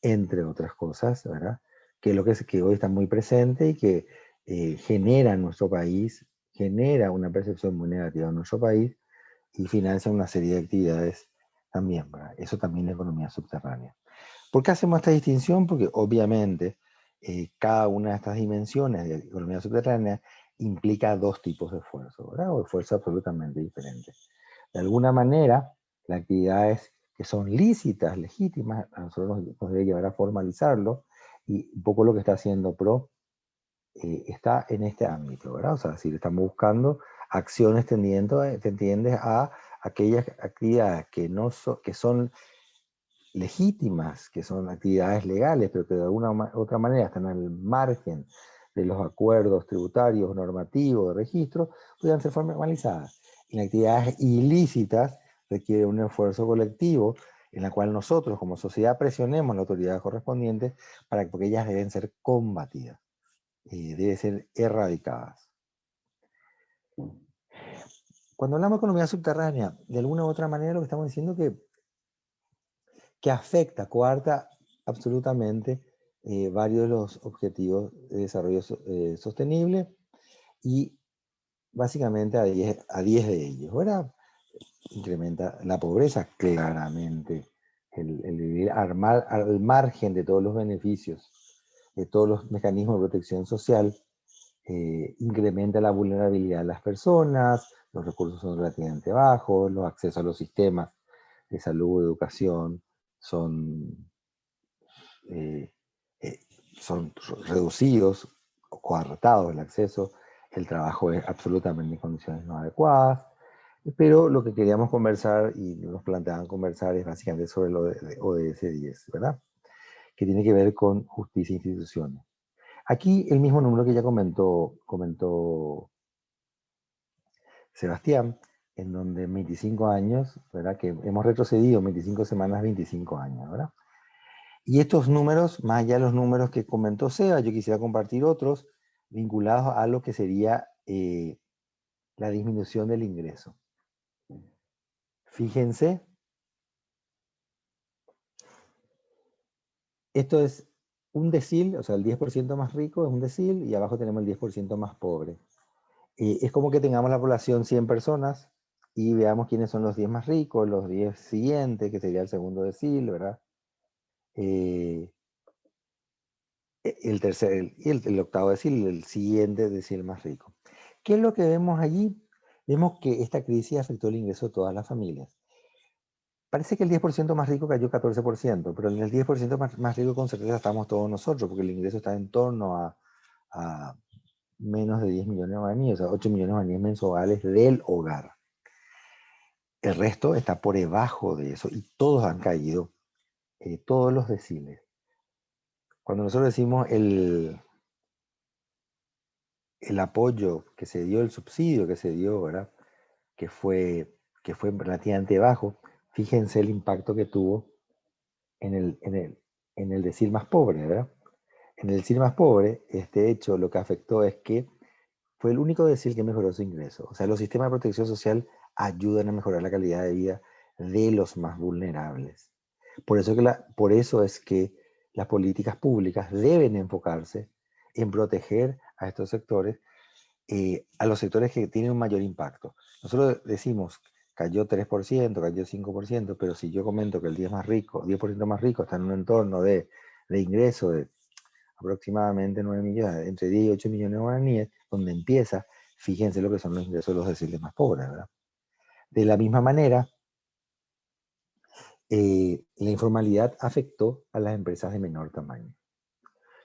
entre otras cosas, ¿verdad? Que es lo que hoy está muy presente y que genera en nuestro país, genera una percepción muy negativa en nuestro país y financia una serie de actividades también, ¿verdad? Eso también es economía subterránea. ¿Por qué hacemos esta distinción? Porque obviamente cada una de estas dimensiones de economía subterránea implica dos tipos de esfuerzo, ¿verdad? O esfuerzo absolutamente diferentes. De alguna manera, las actividades que son lícitas, legítimas, a nosotros nos debe llevar a formalizarlo, y un poco lo que está haciendo PRO está en este ámbito, ¿verdad? O sea, si estamos buscando acciones tendientes a aquellas actividades que son legítimas, que son actividades legales, pero que de alguna otra manera están al margen de los acuerdos tributarios, normativos, de registro, puedan ser formalizadas. En actividades ilícitas requiere un esfuerzo colectivo en la cual nosotros como sociedad presionemos a las autoridades correspondientes porque ellas deben ser combatidas, deben ser erradicadas. Cuando hablamos de economía subterránea, de alguna u otra manera lo que estamos diciendo es que afecta, coarta absolutamente varios de los objetivos de desarrollo sostenible y básicamente a 10 de ellos. Ahora incrementa la pobreza claramente, el vivir al margen de todos los beneficios, de todos los mecanismos de protección social, incrementa la vulnerabilidad de las personas, los recursos son relativamente bajos, los accesos a los sistemas de salud, educación, son reducidos o coartados el acceso, el trabajo es absolutamente en condiciones no adecuadas, pero lo que queríamos conversar y nos planteaban conversar es básicamente sobre lo de ODS 10, ¿verdad? Que tiene que ver con justicia e instituciones. Aquí el mismo número que ya comentó Sebastián, en donde en 25 años, ¿verdad? Que hemos retrocedido 25 semanas, 25 años, ¿verdad? Y estos números, más allá de los números que comentó Seba, yo quisiera compartir otros vinculados a lo que sería la disminución del ingreso. Fíjense, esto es un decil, o sea, el 10% más rico es un decil y abajo tenemos el 10% más pobre. Es como que tengamos la población 100 personas y veamos quiénes son los 10 más ricos, los 10 siguientes, que sería el segundo decil, ¿verdad? El tercer y el octavo decil, el siguiente decil más rico. ¿Qué es lo que vemos allí? Vemos que esta crisis afectó el ingreso de todas las familias. Parece que el 10% más rico cayó 14%, pero en el 10% más rico con certeza estamos todos nosotros, porque el ingreso está en torno a menos de 10 millones de guaraníes, o sea, 8 millones de guaraníes mensuales del hogar. El resto está por debajo de eso y todos han caído, todos los deciles. Cuando nosotros decimos el apoyo que se dio, el subsidio que se dio, ¿verdad? Que fue relativamente bajo, fíjense el impacto que tuvo en en el decil más pobre, ¿verdad? En el decil más pobre, este hecho lo que afectó es que fue el único decil que mejoró su ingreso. O sea, los sistemas de protección social ayudan a mejorar la calidad de vida de los más vulnerables. Por eso es que las políticas públicas deben enfocarse en proteger a estos sectores, a los sectores que tienen un mayor impacto. Nosotros decimos, cayó 3%, cayó 5%, pero si yo comento que el 10% más rico está en un entorno de ingreso de aproximadamente 9 millones, entre 10 y 8 millones de guaraníes, donde empieza, fíjense lo que son los ingresos de los deciles más pobres, ¿verdad? De la misma manera, la informalidad afectó a las empresas de menor tamaño.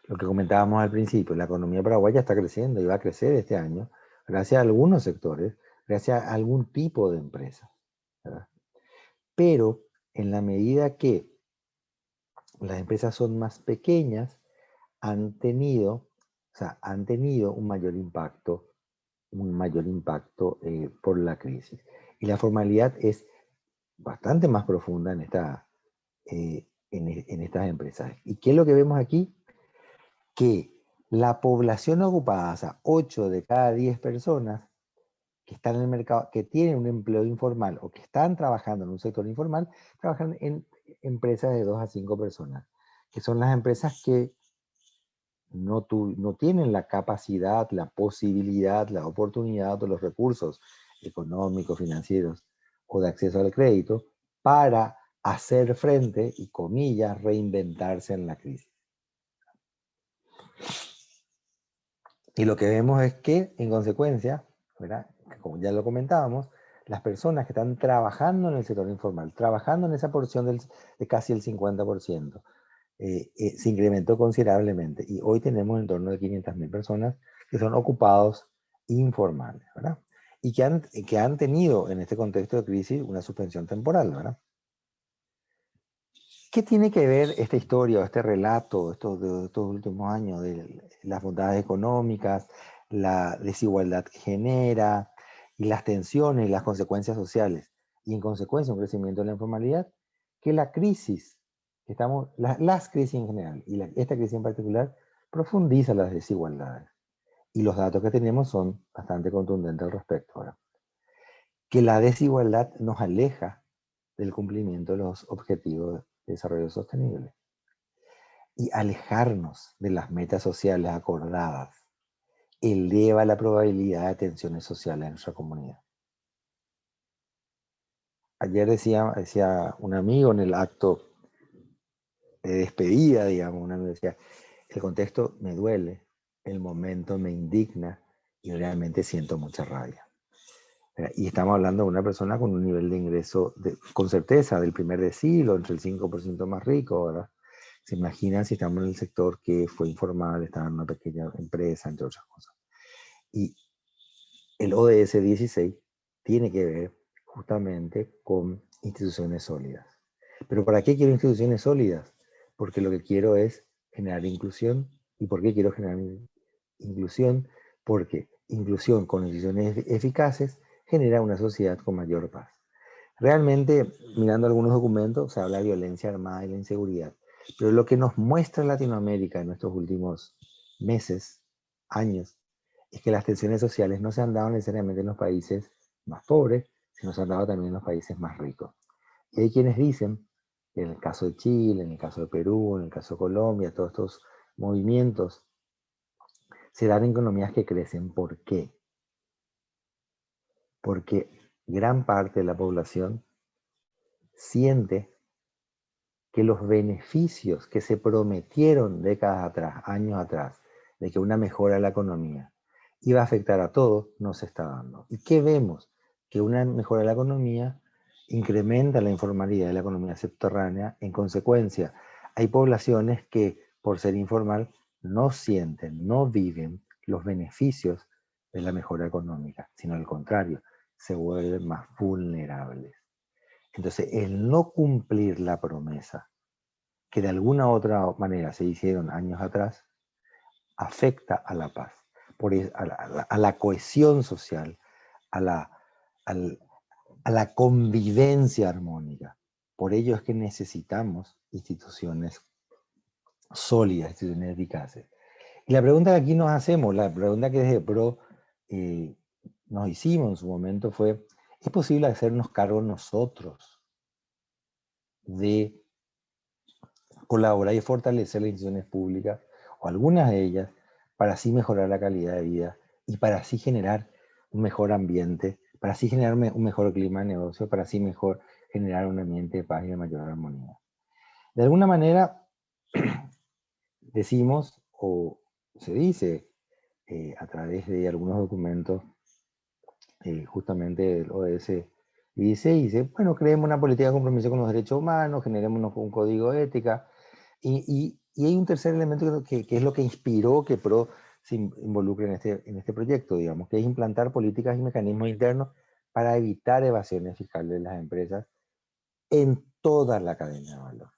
Lo que comentábamos al principio, la economía paraguaya está creciendo y va a crecer este año gracias a algunos sectores, gracias a algún tipo de empresas, ¿verdad? Pero en la medida que las empresas son más pequeñas, han tenido un mayor impacto por la crisis. Y la formalidad es bastante más profunda en estas empresas. ¿Y qué es lo que vemos aquí? Que la población ocupada, o sea, 8 de cada 10 personas que están en el mercado, que tienen un empleo informal o que están trabajando en un sector informal, trabajan en empresas de 2 a 5 personas, que son las empresas que no tienen la capacidad, la posibilidad, la oportunidad o los recursos económicos, financieros o de acceso al crédito para hacer frente y, comillas, reinventarse en la crisis. Y lo que vemos es que, en consecuencia, ¿verdad?, como ya lo comentábamos, las personas que están trabajando en el sector informal, trabajando en esa porción de casi el 50%, se incrementó considerablemente. Y hoy tenemos en torno de 500.000 personas que son ocupados informales, ¿verdad? Y que han tenido en este contexto de crisis una suspensión temporal, ¿verdad? ¿Qué tiene que ver esta historia, este relato de estos últimos años de las bondades económicas, la desigualdad que genera y las tensiones y las consecuencias sociales? Y en consecuencia un crecimiento de la informalidad, que la crisis, las crisis en general y esta crisis en particular profundiza las desigualdades. Y los datos que tenemos son bastante contundentes al respecto, ¿verdad? Que la desigualdad nos aleja del cumplimiento de los objetivos de desarrollo sostenible. Y alejarnos de las metas sociales acordadas eleva la probabilidad de tensiones sociales en nuestra comunidad. Ayer decía un amigo en el acto de despedida, digamos, un amigo decía, el contexto me duele, el momento me indigna y realmente siento mucha rabia. Y estamos hablando de una persona con un nivel de ingreso, con certeza, del primer decilo, entre el 5% más rico, ¿verdad? Se imaginan si estamos en el sector que fue informal, estaba en una pequeña empresa, entre otras cosas. Y el ODS 16 tiene que ver justamente con instituciones sólidas. ¿Pero para qué quiero instituciones sólidas? Porque lo que quiero es generar inclusión. ¿Y por qué quiero generar inclusión? Porque inclusión con instituciones eficaces genera una sociedad con mayor paz. Realmente, mirando algunos documentos, se habla de violencia armada y la inseguridad. Pero lo que nos muestra Latinoamérica en estos últimos meses, años, es que las tensiones sociales no se han dado necesariamente en los países más pobres, sino se han dado también en los países más ricos. Y hay quienes dicen que en el caso de Chile, en el caso de Perú, en el caso de Colombia, todos estos movimientos se dan en economías que crecen. ¿Por qué? Porque gran parte de la población siente que los beneficios que se prometieron décadas atrás, años atrás, de que una mejora de la economía iba a afectar a todos, no se está dando. ¿Y qué vemos? Que una mejora de la economía incrementa la informalidad de la economía subterránea. En consecuencia, hay poblaciones que, por ser informal, no sienten, no viven los beneficios de la mejora económica, sino al contrario, se vuelven más vulnerables. Entonces, el no cumplir la promesa que de alguna u otra manera se hicieron años atrás, afecta a la paz, a la cohesión social, a la convivencia armónica. Por ello es que necesitamos instituciones sólidas, instituciones eficaces. Y la pregunta que aquí nos hacemos, la pregunta que desde PRO nos hicimos en su momento fue, ¿es posible hacernos cargo nosotros de colaborar y fortalecer las instituciones públicas, o algunas de ellas, para así mejorar la calidad de vida y para así generar un mejor ambiente, para así generar un mejor clima de negocio, para así mejor generar un ambiente de paz y de mayor armonía? De alguna manera, decimos, o se dice a través de algunos documentos, justamente del ODS, dice, bueno, creemos una política de compromiso con los derechos humanos, generemos un código de ética, y hay un tercer elemento que es lo que inspiró que PRO se involucre en este proyecto, digamos, que es implantar políticas y mecanismos internos para evitar evasiones fiscales de las empresas en toda la cadena de valor.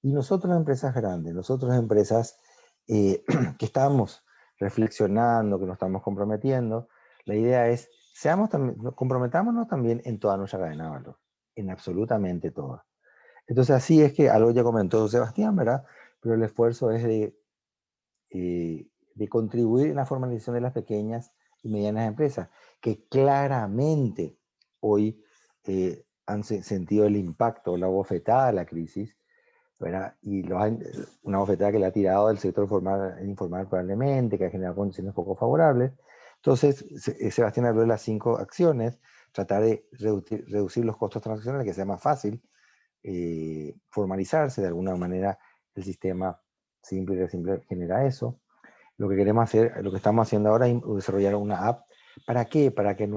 Y nosotros, empresas grandes, nosotros, empresas que estamos reflexionando, que nos estamos comprometiendo, la idea es, comprometámonos también en toda nuestra cadena de valor, en absolutamente toda. Entonces, así es que algo ya comentó Sebastián, ¿verdad? Pero el esfuerzo es de contribuir en la formalización de las pequeñas y medianas empresas, que claramente hoy han sentido el impacto, la bofetada de la crisis, ¿verdad? Y una bofetada que le ha tirado del sector informal probablemente, que ha generado condiciones poco favorables. Entonces, Sebastián habló de las 5 acciones, tratar de reducir los costos transaccionales, que sea más fácil, formalizarse de alguna manera. El sistema simple genera eso. Lo que queremos hacer, lo que estamos haciendo ahora es desarrollar una app. ¿Para qué? Para que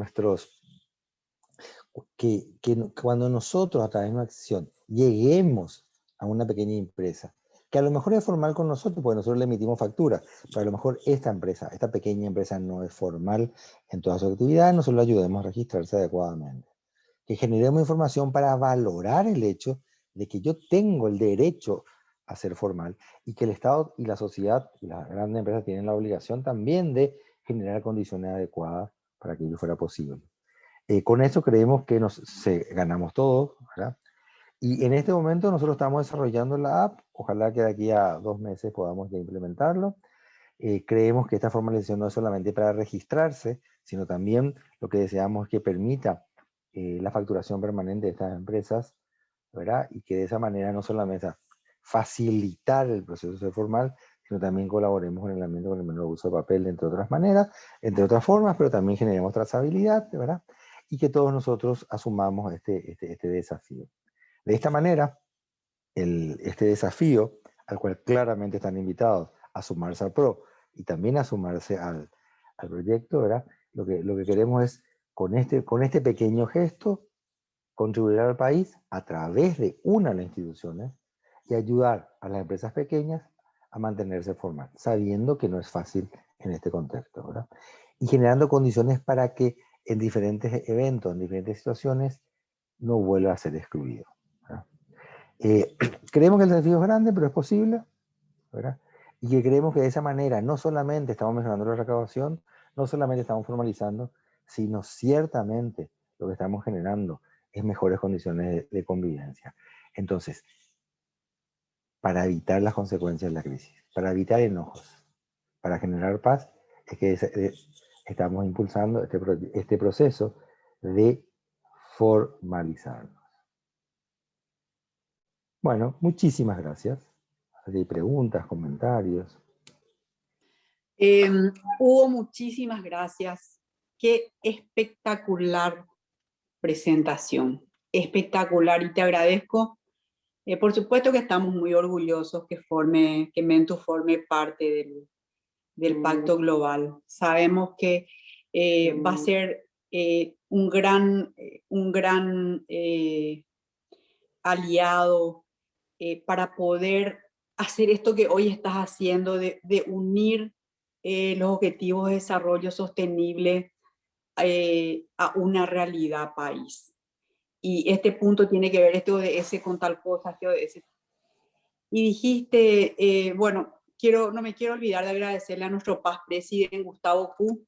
cuando nosotros a través de una acción lleguemos a una pequeña empresa, que a lo mejor es formal con nosotros, porque nosotros le emitimos factura, pero a lo mejor esta pequeña empresa no es formal en todas sus actividades, nosotros le ayudemos a registrarse adecuadamente. Que generemos información para valorar el hecho de que yo tengo el derecho a ser formal y que el Estado y la sociedad y las grandes empresas tienen la obligación también de generar condiciones adecuadas para que ello fuera posible. Con eso creemos que ganamos todos, ¿verdad? Y en este momento nosotros estamos desarrollando la app, ojalá que de aquí a 2 meses podamos ya implementarlo. Creemos que esta formalización no es solamente para registrarse, sino también lo que deseamos es que permita la facturación permanente de estas empresas, ¿verdad? Y que de esa manera no solamente facilitar el proceso formal, sino también colaboremos con el ambiente con el menor uso de papel, entre otras maneras, entre otras formas, pero también generemos trazabilidad, ¿verdad? Y que todos nosotros asumamos este desafío. De esta manera, este desafío, al cual claramente están invitados a sumarse al PRO y también a sumarse al proyecto, ¿verdad? Lo que queremos es, con este pequeño gesto, contribuir al país a través de una de las instituciones y ayudar a las empresas pequeñas a mantenerse formal, sabiendo que no es fácil en este contexto, ¿verdad? Y generando condiciones para que en diferentes eventos, en diferentes situaciones, no vuelva a ser excluido, ¿verdad? Creemos que el desafío es grande, pero es posible, ¿verdad? Y que creemos que de esa manera no solamente estamos mejorando la recaudación, no solamente estamos formalizando, sino ciertamente lo que estamos generando es mejores condiciones de convivencia. Entonces, para evitar las consecuencias de la crisis, para evitar enojos, para generar paz, es que estamos impulsando este proceso de formalizarnos. Bueno, muchísimas gracias. Hay preguntas, comentarios. Hugo, muchísimas gracias. Qué espectacular presentación. Espectacular, y te agradezco. Por supuesto que estamos muy orgullosos que Mentu forme parte del Pacto Global. Sabemos que va a ser un gran aliado para poder hacer esto que hoy estás haciendo, de unir los objetivos de desarrollo sostenible a una realidad país. Y este punto tiene que ver esto de ese con tal cosa, esto de ese. Y dijiste, bueno, no me quiero olvidar de agradecerle a nuestro past presidente Gustavo Q,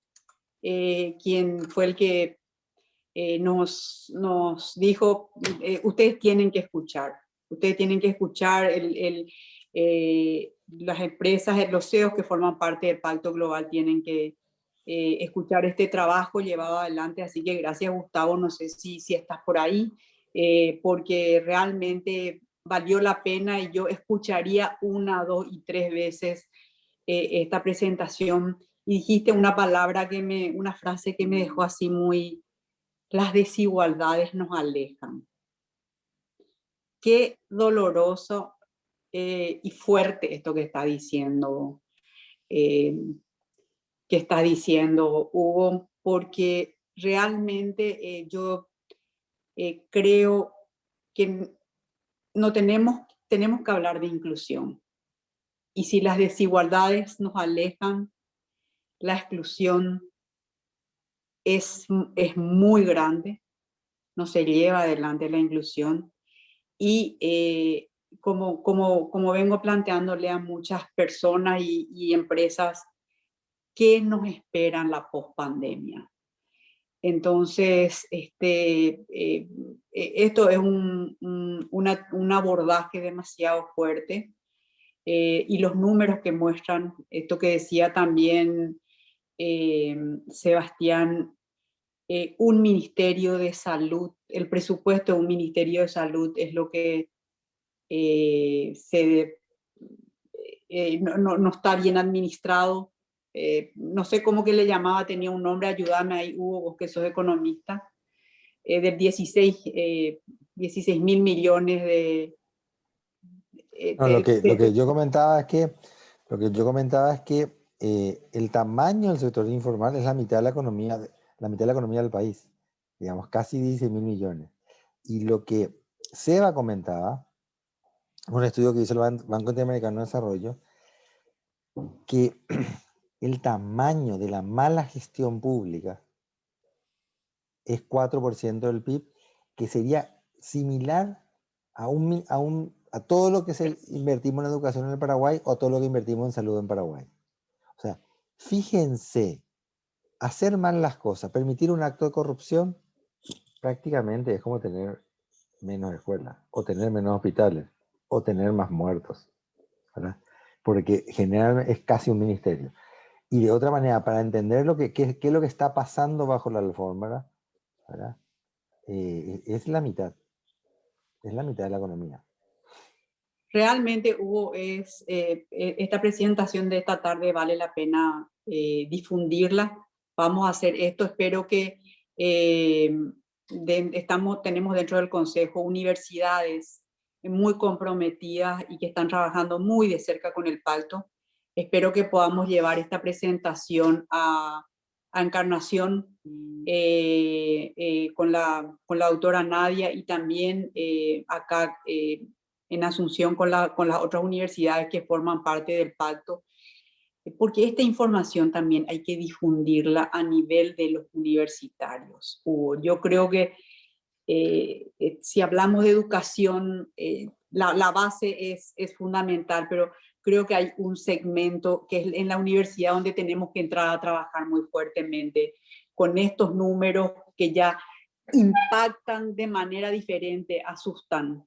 quien fue el que nos dijo, ustedes tienen que escuchar las empresas, los CEOs que forman parte del Pacto Global tienen que escuchar este trabajo llevado adelante. Así que gracias, Gustavo, no sé si estás por ahí, porque realmente valió la pena y yo escucharía 1, 2 y 3 veces esta presentación. Y dijiste una palabra una frase que me dejó así muy: las desigualdades nos alejan. Qué doloroso y fuerte esto que está diciendo Hugo, porque realmente yo creo que tenemos que hablar de inclusión. Y si las desigualdades nos alejan, la exclusión es muy grande, no se lleva adelante la inclusión. Y como vengo planteándole a muchas personas y empresas, ¿qué nos espera en la pospandemia? Entonces, esto es un abordaje demasiado fuerte, y los números que muestran, esto que decía también Sebastián, un ministerio de salud, el presupuesto de un ministerio de salud es lo que no está bien administrado. No sé cómo que le llamaba, tenía un nombre, ayúdame ahí, Hugo, vos que sos economista, del 16.000 millones de... No, lo que yo comentaba es que, el tamaño del sector informal es la mitad de la economía, del país, digamos, casi 16.000 millones. Y lo que Seba comentaba, un estudio que hizo el Banco Interamericano de Desarrollo, que el tamaño de la mala gestión pública es 4% del PIB, que sería similar a todo lo que invertimos en educación en el Paraguay o todo lo que invertimos en salud en Paraguay. O sea, fíjense, hacer mal las cosas, permitir un acto de corrupción, prácticamente es como tener menos escuelas, o tener menos hospitales, o tener más muertos, ¿verdad? Porque generalmente es casi un ministerio. Y de otra manera, para entender qué es lo que está pasando bajo la alfombra, ¿verdad? Es la mitad de la economía. Realmente, Hugo, esta presentación de esta tarde vale la pena difundirla. Vamos a hacer esto. Espero que tenemos dentro del Consejo universidades muy comprometidas y que están trabajando muy de cerca con el pacto. Espero que podamos llevar esta presentación a Encarnación con la doctora Nadia, y también acá en Asunción con las otras universidades que forman parte del pacto, porque esta información también hay que difundirla a nivel de los universitarios. Yo creo que si hablamos de educación, la base es fundamental, pero creo que hay un segmento que es en la universidad donde tenemos que entrar a trabajar muy fuertemente con estos números que ya impactan de manera diferente, asustan.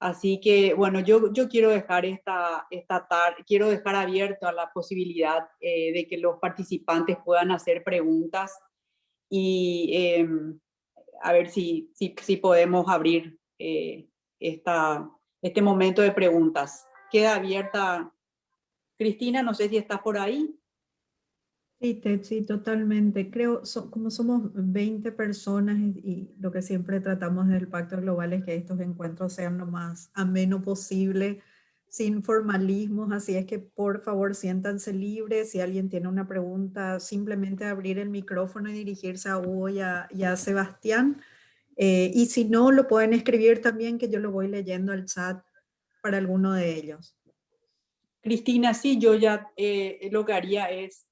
Así que, bueno, yo quiero dejar esta tarde, quiero dejar abierto a la posibilidad de que los participantes puedan hacer preguntas y a ver si podemos abrir este momento de preguntas. Queda abierta. Cristina, no sé si estás por ahí. Sí, totalmente. Creo, como somos 20 personas y lo que siempre tratamos del Pacto Global es que estos encuentros sean lo más ameno posible, sin formalismos, así es que por favor siéntanse libres. Si alguien tiene una pregunta, simplemente abrir el micrófono y dirigirse a Hugo y a Sebastián. Y si no, lo pueden escribir también, que yo lo voy leyendo al chat para alguno de ellos. Cristina, sí, yo ya lo que haría es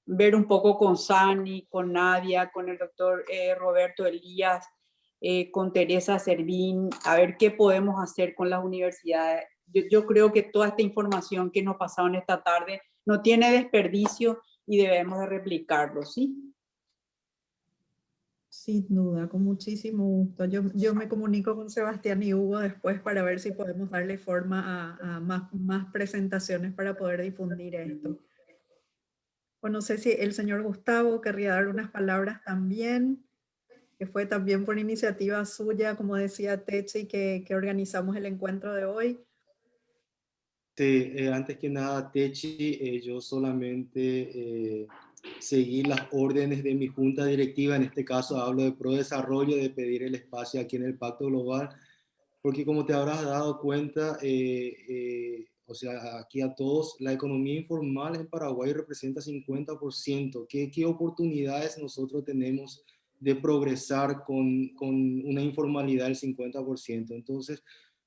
ver un poco con Sani, con Nadia, con el doctor Roberto Elías, con Teresa Servín, a ver qué podemos hacer con las universidades. Yo creo que toda esta información que nos pasaron esta tarde no tiene desperdicio y debemos de replicarlo, ¿sí? Sin duda, con muchísimo gusto. Yo me comunico con Sebastián y Hugo después para ver si podemos darle forma a más presentaciones para poder difundir esto. O no sé si el señor Gustavo querría dar unas palabras también, que fue también por iniciativa suya, como decía Techi, que organizamos el encuentro de hoy. Sí, antes que nada, Techi, yo solamente seguí las órdenes de mi junta directiva, en este caso hablo de ProDesarrollo, de pedir el espacio aquí en el Pacto Global, porque como te habrás dado cuenta, o sea, aquí a todos, la economía informal en Paraguay representa 50%. ¿Qué oportunidades nosotros tenemos de progresar con una informalidad del 50%? Entonces,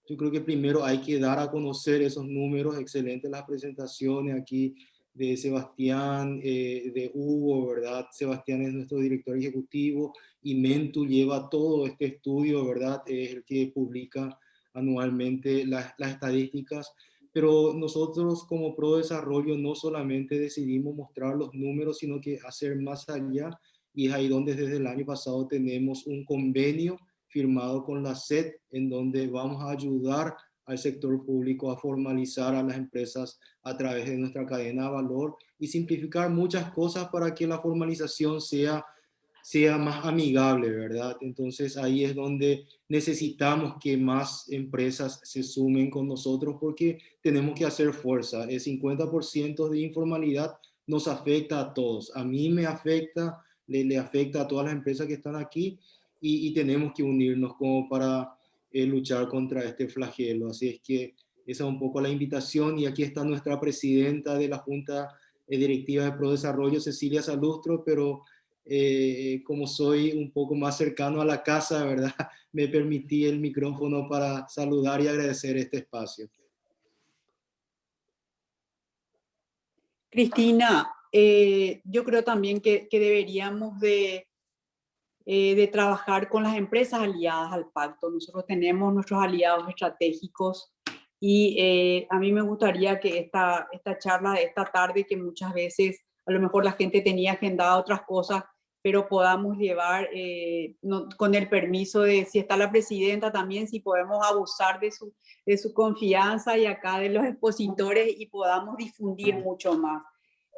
yo creo que primero hay que dar a conocer esos números, excelentes las presentaciones aquí de Sebastián, de Hugo, ¿verdad? Sebastián es nuestro director ejecutivo y Mentu lleva todo este estudio, ¿verdad? Es el que publica anualmente las estadísticas, pero nosotros como Pro Desarrollo no solamente decidimos mostrar los números, sino que hacer más allá, y es ahí donde desde el año pasado tenemos un convenio firmado con la SED, en donde vamos a ayudar al sector público a formalizar a las empresas a través de nuestra cadena de valor y simplificar muchas cosas para que la formalización sea más amigable, ¿verdad? Entonces ahí es donde necesitamos que más empresas se sumen con nosotros porque tenemos que hacer fuerza. El 50% de informalidad nos afecta a todos. A mí me afecta, le afecta a todas las empresas que están aquí y tenemos que unirnos como para luchar contra este flagelo. Así es que esa es un poco la invitación y aquí está nuestra presidenta de la Junta Directiva de ProDesarrollo, Cecilia Salustro, pero como soy un poco más cercano a la casa, ¿verdad? Me permití el micrófono para saludar y agradecer este espacio. Cristina, yo creo también que deberíamos de trabajar con las empresas aliadas al pacto. Nosotros tenemos nuestros aliados estratégicos y a mí me gustaría que esta charla de esta tarde, que muchas veces a lo mejor la gente tenía agendada otras cosas, pero podamos llevar, con el permiso de, si está la presidenta también, si podemos abusar de su confianza y acá de los expositores y podamos difundir mucho más.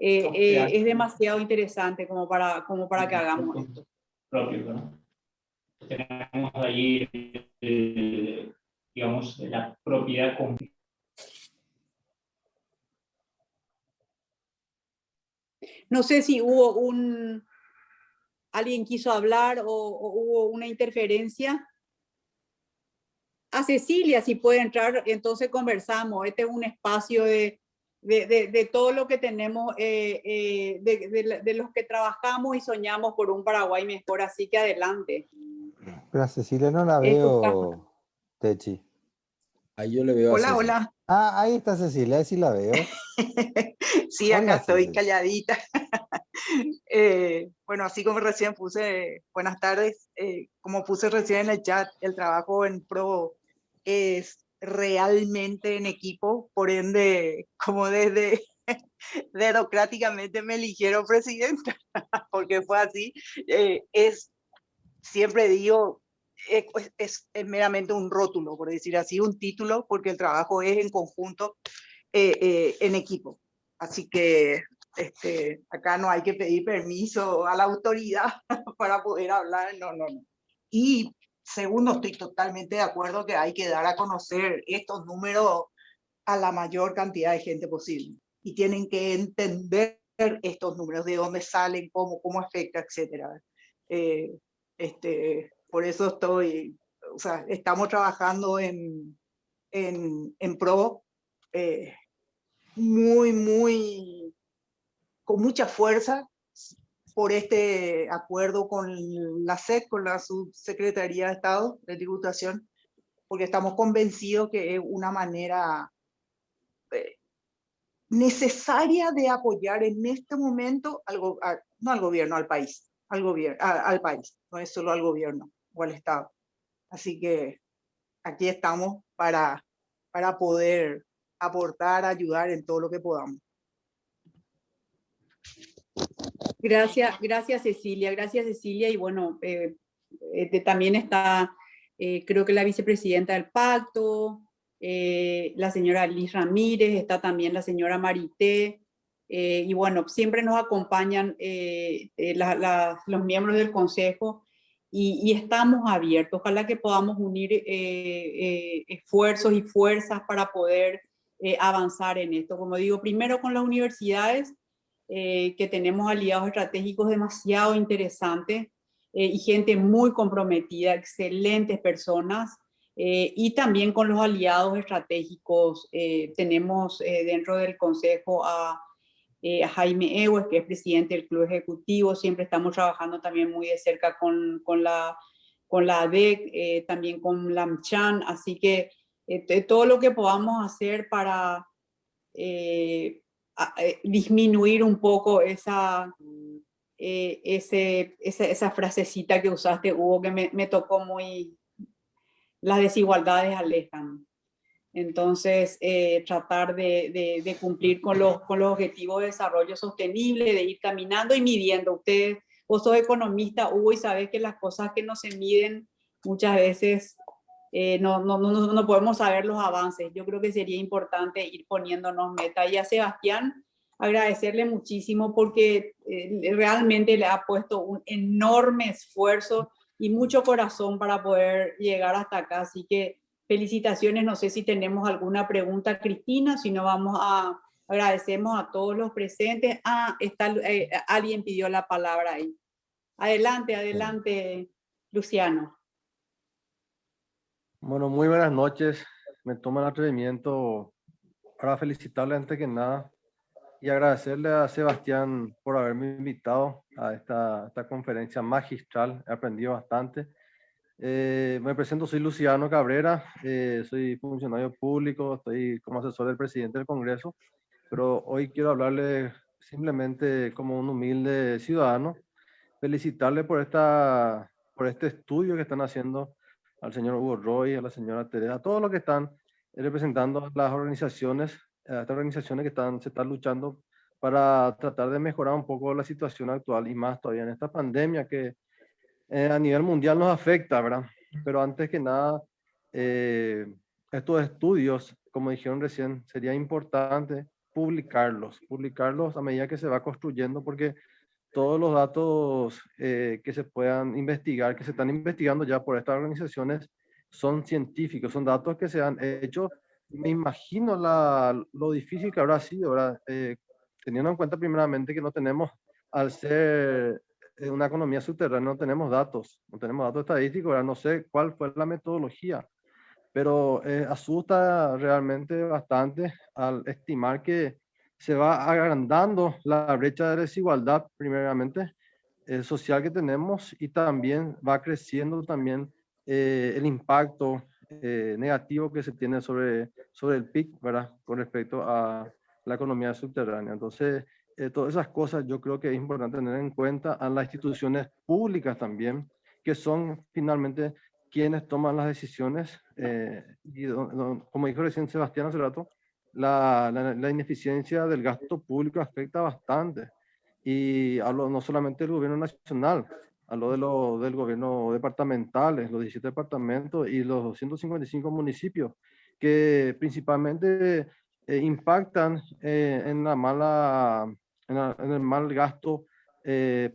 Es demasiado interesante como para que hagamos esto. Propio, ¿no? Tenemos ahí, digamos, la propiedad con... No sé si hubo alguien quiso hablar o hubo una interferencia. A Cecilia, si puede entrar, entonces conversamos. Este es un espacio de todo lo que tenemos, de los que trabajamos y soñamos por un Paraguay mejor, así que adelante. Pero a Cecilia no la Es tu casa. veo, Techi. Ahí yo le veo a Hola, Ceci. hola. Ah, ahí está Cecilia, ahí sí la veo. Sí, acá Hola, estoy Ceci. calladita. Bueno, así como recién puse, buenas tardes, como puse recién en el chat, el trabajo en Pro es realmente en equipo, por ende, como desde democráticamente me eligieron presidenta, porque fue así, siempre digo, es meramente un rótulo, por decir así, un título, porque el trabajo es en conjunto, en equipo. Así que acá no hay que pedir permiso a la autoridad para poder hablar, no. Y segundo, estoy totalmente de acuerdo que hay que dar a conocer estos números a la mayor cantidad de gente posible. Y tienen que entender estos números, de dónde salen, cómo afecta, etc. Por eso o sea, estamos trabajando en Pro con mucha fuerza por este acuerdo con la SEC, con la Subsecretaría de Estado de Tributación, porque estamos convencidos que es una manera necesaria de apoyar en este momento no al gobierno, al país, al país, no es solo al gobierno o al Estado. Así que aquí estamos para poder aportar, ayudar en todo lo que podamos. Gracias Cecilia. Y bueno, también está, creo que la vicepresidenta del pacto, la señora Liz Ramírez, está también la señora Marité, y bueno, siempre nos acompañan los miembros del consejo y estamos abiertos. Ojalá que podamos unir esfuerzos y fuerzas para poder avanzar en esto. Como digo, primero con las universidades, que tenemos aliados estratégicos demasiado interesantes y gente muy comprometida, excelentes personas, y también con los aliados estratégicos. Tenemos dentro del Consejo a Jaime Ewes, que es presidente del Club Ejecutivo. Siempre estamos trabajando también muy de cerca con la ADEC, también con la AmCham, así que todo lo que podamos hacer para disminuir un poco esa frasecita que usaste, Hugo, que me tocó muy, las desigualdades alejan. Entonces, tratar de cumplir con los objetivos de desarrollo sostenible, de ir caminando y midiendo. Vos sos economista, Hugo, y sabés que las cosas que no se miden muchas veces no podemos saber los avances. Yo creo que sería importante ir poniéndonos meta. Y a Sebastián, agradecerle muchísimo porque realmente le ha puesto un enorme esfuerzo y mucho corazón para poder llegar hasta acá. Así que felicitaciones. No sé si tenemos alguna pregunta, Cristina, si no vamos a agradecemos a todos los presentes. Alguien pidió la palabra ahí. Adelante, Luciano. Bueno, muy buenas noches. Me tomo el atrevimiento para felicitarle antes que nada y agradecerle a Sebastián por haberme invitado a esta conferencia magistral. He aprendido bastante. Me presento, soy Luciano Cabrera, soy funcionario público, estoy como asesor del presidente del Congreso, pero hoy quiero hablarle simplemente como un humilde ciudadano, felicitarle por este estudio que están haciendo al señor Hugo Roy, a la señora Teresa, a todos los que están representando las organizaciones, a estas organizaciones que se están luchando para tratar de mejorar un poco la situación actual y más todavía en esta pandemia que a nivel mundial nos afecta, ¿verdad? Pero antes que nada, estos estudios, como dijeron recién, sería importante publicarlos a medida que se va construyendo, porque todos los datos que se puedan investigar, que se están investigando ya por estas organizaciones, son científicos, son datos que se han hecho. Me imagino lo difícil que habrá sido, ¿verdad? Teniendo en cuenta primeramente que no tenemos, al ser una economía subterránea, no tenemos datos estadísticos, ¿verdad? No sé cuál fue la metodología, pero asusta realmente bastante al estimar que se va agrandando la brecha de desigualdad, primeramente, social que tenemos, y también va creciendo también el impacto negativo que se tiene sobre el PIB, ¿verdad? Con respecto a la economía subterránea. Entonces, todas esas cosas yo creo que es importante tener en cuenta a las instituciones públicas también, que son finalmente quienes toman las decisiones. Como dijo recién Sebastián hace rato, la ineficiencia del gasto público afecta bastante. Y hablo no solamente del gobierno nacional, hablo del gobierno departamentales, los 17 departamentos y los 255 municipios, que principalmente impactan en el mal gasto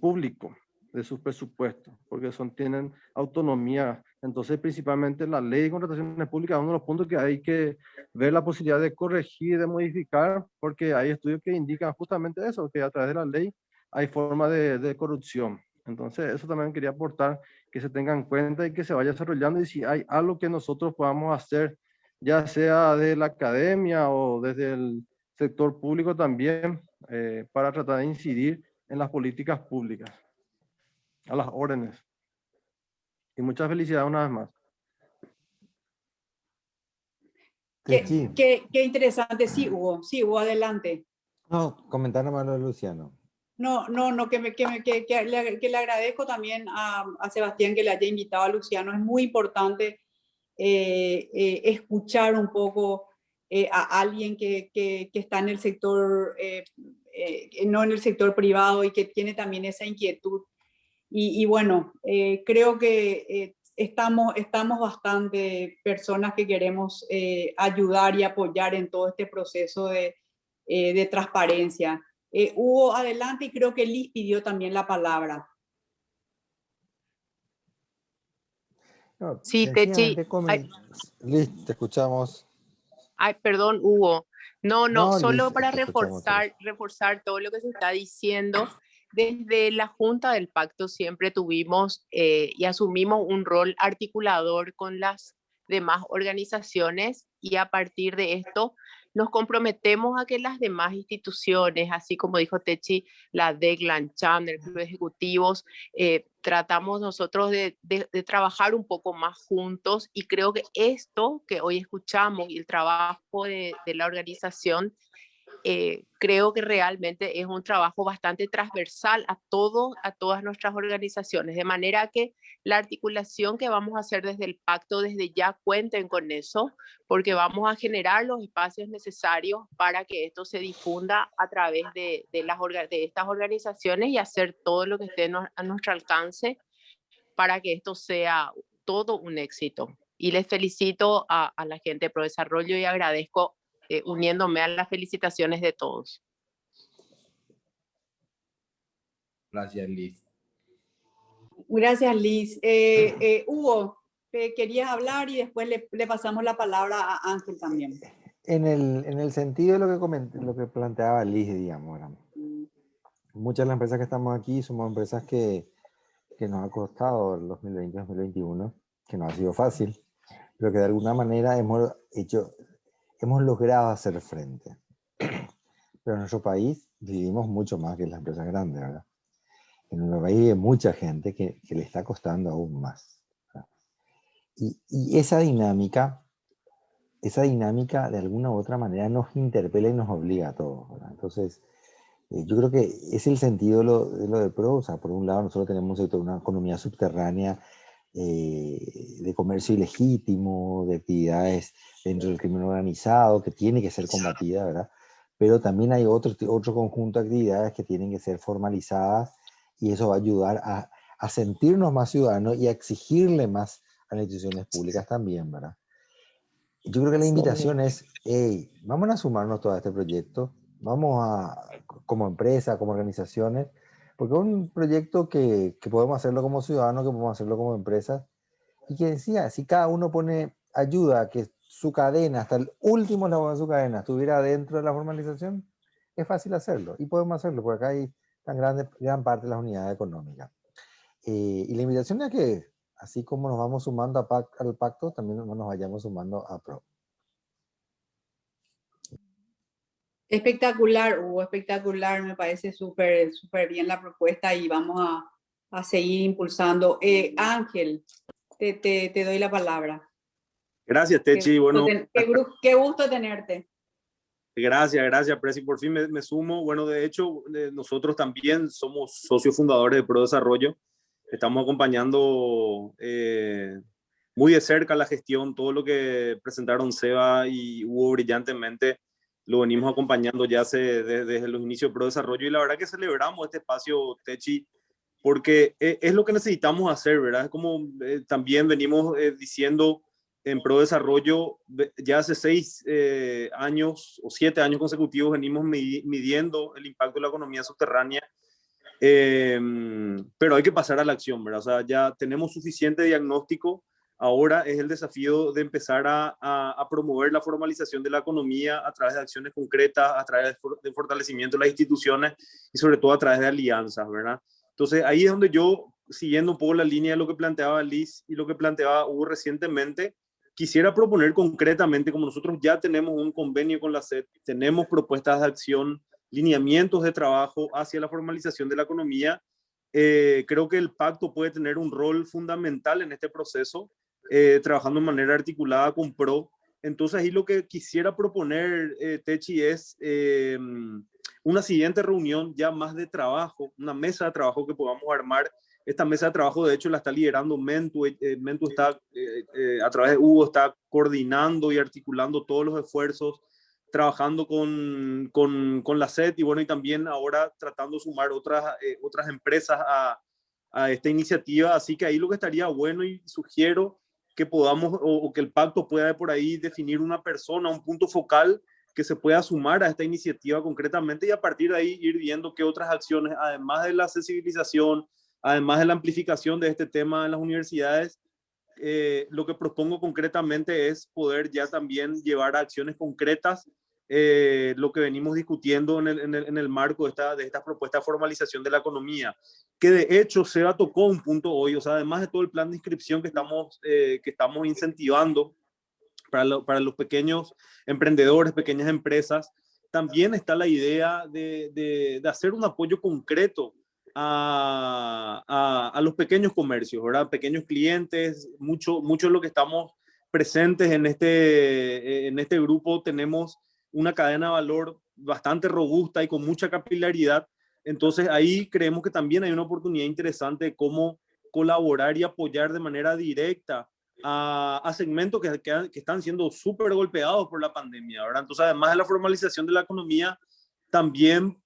público de sus presupuestos, porque tienen autonomía. Entonces, principalmente la ley de contrataciones públicas es uno de los puntos que hay que ver la posibilidad de corregir, de modificar, porque hay estudios que indican justamente eso, que a través de la ley hay forma de corrupción. Entonces, eso también quería aportar, que se tenga en cuenta y que se vaya desarrollando, y si hay algo que nosotros podamos hacer, ya sea de la academia o desde el sector público también, para tratar de incidir en las políticas públicas, a las órdenes. Y muchas felicidades una vez más. Qué interesante. Sí, Hugo, adelante. No, comentar nomás lo de Luciano. No, que le agradezco también a Sebastián que le haya invitado a Luciano. Es muy importante escuchar un poco a alguien que está en el sector no en el sector privado y que tiene también esa inquietud. Y bueno, creo que estamos bastante personas que queremos ayudar y apoyar en todo este proceso de transparencia. Hugo, adelante, y creo que Liz pidió también la palabra. No, Sí, sencillamente Techi. Ay, Liz, te escuchamos. ay, perdón, Hugo. No, No, solo Liz, para te escuchamos. reforzar todo lo que se está diciendo. Desde la Junta del Pacto siempre tuvimos y asumimos un rol articulador con las demás organizaciones, y a partir de esto nos comprometemos a que las demás instituciones, así como dijo Techi, la DEC, la ANCHAM, el Club de Ejecutivos, tratamos nosotros de trabajar un poco más juntos, y creo que esto que hoy escuchamos y el trabajo de la organización, creo que realmente es un trabajo bastante transversal a todas nuestras organizaciones, de manera que la articulación que vamos a hacer desde el pacto, desde ya cuenten con eso, porque vamos a generar los espacios necesarios para que esto se difunda a través de estas organizaciones, y hacer todo lo que esté a nuestro alcance para que esto sea todo un éxito. Y les felicito a la gente de ProDesarrollo y agradezco uniéndome a las felicitaciones de todos. Gracias, Liz. Gracias, Liz. Hugo, querías hablar y después le pasamos la palabra a Ángel también. En el sentido de lo que planteaba Liz, digamos, ¿verdad? Muchas de las empresas que estamos aquí somos empresas que nos ha costado el 2020-2021, que no ha sido fácil, pero que de alguna manera hemos logrado hacer frente. Pero en nuestro país vivimos mucho más que las empresas grandes, ¿verdad? En nuestro país hay mucha gente que le está costando aún más, ¿verdad? Y esa dinámica de alguna u otra manera nos interpela y nos obliga a todos, ¿verdad? Entonces, yo creo que es el sentido de lo de PRO. O sea, por un lado nosotros tenemos un sector, una economía subterránea de comercio ilegítimo, de actividades dentro del crimen organizado que tiene que ser combatida, ¿verdad? Pero también hay otro conjunto de actividades que tienen que ser formalizadas, y eso va a ayudar a sentirnos más ciudadanos y a exigirle más a las instituciones públicas también, ¿verdad? Yo creo que la invitación es, hey, vamos a sumarnos todo a este proyecto, como empresa, como organizaciones, porque es un proyecto que podemos hacerlo como ciudadanos, que podemos hacerlo como empresas, y que decía, si cada uno pone ayuda a que su cadena, hasta el último eslabón de su cadena, estuviera dentro de la formalización, es fácil hacerlo, y podemos hacerlo, porque acá hay gran parte de las unidades económicas. Y la invitación es que, así como nos vamos sumando al pacto, también nos vayamos sumando a PRO. Espectacular, Hugo, espectacular. Me parece súper bien la propuesta y vamos a seguir impulsando. Ángel, te doy la palabra. Gracias, Techi. Bueno, qué gusto tenerte. Gracias, Presi. Por fin me sumo. Bueno, de hecho, nosotros también somos socios fundadores de ProDesarrollo. Estamos acompañando muy de cerca la gestión, todo lo que presentaron Seba y Hugo brillantemente, lo venimos acompañando ya desde los inicios de ProDesarrollo, y la verdad que celebramos este espacio, Techi, porque es lo que necesitamos hacer, ¿verdad? Es como también venimos diciendo en ProDesarrollo, ya hace 6 años o 7 años consecutivos venimos midiendo el impacto de la economía subterránea, pero hay que pasar a la acción, ¿verdad? O sea, ya tenemos suficiente diagnóstico. Ahora es el desafío de empezar a promover la formalización de la economía a través de acciones concretas, a través de fortalecimiento de las instituciones y sobre todo a través de alianzas, ¿verdad? Entonces ahí es donde yo, siguiendo un poco la línea de lo que planteaba Liz y lo que planteaba Hugo recientemente, quisiera proponer concretamente, como nosotros ya tenemos un convenio con la SED, tenemos propuestas de acción, lineamientos de trabajo hacia la formalización de la economía, creo que el pacto puede tener un rol fundamental en este proceso, trabajando de manera articulada con PRO. Entonces ahí lo que quisiera proponer, Techi, es una siguiente reunión ya más de trabajo, una mesa de trabajo que podamos armar. Esta mesa de trabajo, de hecho, la está liderando Mentu. Mentu está, a través de Hugo, está coordinando y articulando todos los esfuerzos trabajando con la SED y bueno, y también ahora tratando de sumar otras empresas a esta iniciativa. Así que ahí lo que estaría bueno y sugiero que podamos o que el pacto pueda por ahí definir una persona, un punto focal que se pueda sumar a esta iniciativa concretamente y a partir de ahí ir viendo qué otras acciones, además de la sensibilización, además de la amplificación de este tema en las universidades, lo que propongo concretamente es poder ya también llevar a acciones concretas lo que venimos discutiendo en el marco de esta propuesta de formalización de la economía, que de hecho SEBA tocó un punto hoy, o sea, además de todo el plan de inscripción que estamos incentivando para los pequeños emprendedores, pequeñas empresas, también está la idea de hacer un apoyo concreto a los pequeños comercios, ¿verdad? Pequeños clientes, mucho de lo que estamos presentes en este grupo tenemos una cadena de valor bastante robusta y con mucha capilaridad. Entonces ahí creemos que también hay una oportunidad interesante de cómo colaborar y apoyar de manera directa a segmentos que están siendo súper golpeados por la pandemia, ¿verdad? Entonces, además de la formalización de la economía, también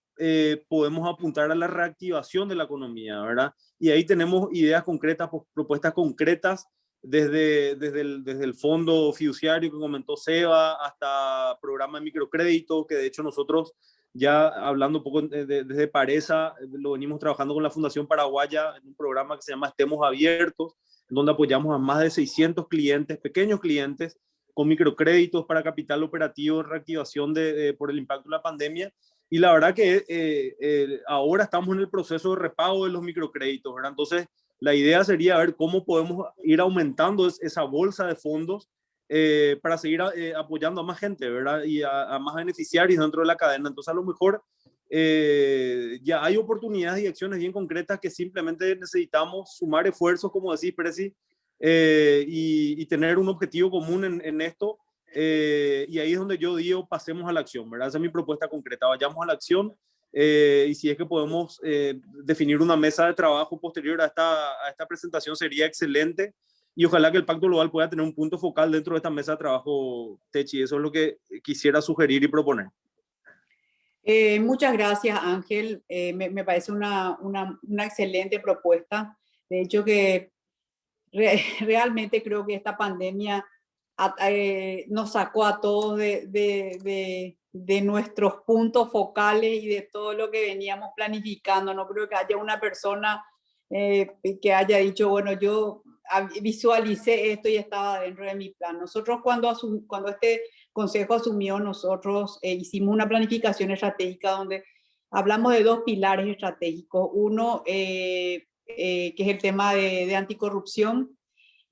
podemos apuntar a la reactivación de la economía, ¿verdad? Y ahí tenemos ideas concretas, propuestas concretas, desde el fondo fiduciario que comentó Seba, hasta programa de microcrédito, que de hecho nosotros ya hablando un poco desde Paresa, lo venimos trabajando con la Fundación Paraguaya en un programa que se llama Estemos Abiertos, donde apoyamos a más de 600 clientes, pequeños clientes, con microcréditos para capital operativo en reactivación por el impacto de la pandemia. Y la verdad que ahora estamos en el proceso de repago de los microcréditos, ¿verdad? Entonces, la idea sería ver cómo podemos ir aumentando esa bolsa de fondos para seguir apoyando a más gente, ¿verdad? Y a más beneficiarios dentro de la cadena. Entonces, a lo mejor ya hay oportunidades y acciones bien concretas que simplemente necesitamos sumar esfuerzos, como decís, Presi, y tener un objetivo común en esto. Y ahí es donde yo digo, pasemos a la acción, ¿verdad? Esa es mi propuesta concreta, vayamos a la acción. Y si es que podemos definir una mesa de trabajo posterior a esta presentación sería excelente y ojalá que el Pacto Global pueda tener un punto focal dentro de esta mesa de trabajo, Techi. Eso es lo que quisiera sugerir y proponer. Muchas gracias, Ángel. Me parece una excelente propuesta. De hecho, que realmente creo que esta pandemia nos sacó a todos de nuestros puntos focales y de todo lo que veníamos planificando. No creo que haya una persona que haya dicho, bueno, yo visualicé esto y estaba dentro de mi plan. Nosotros cuando este consejo asumió, nosotros hicimos una planificación estratégica donde hablamos de dos pilares estratégicos. Uno, que es el tema de anticorrupción,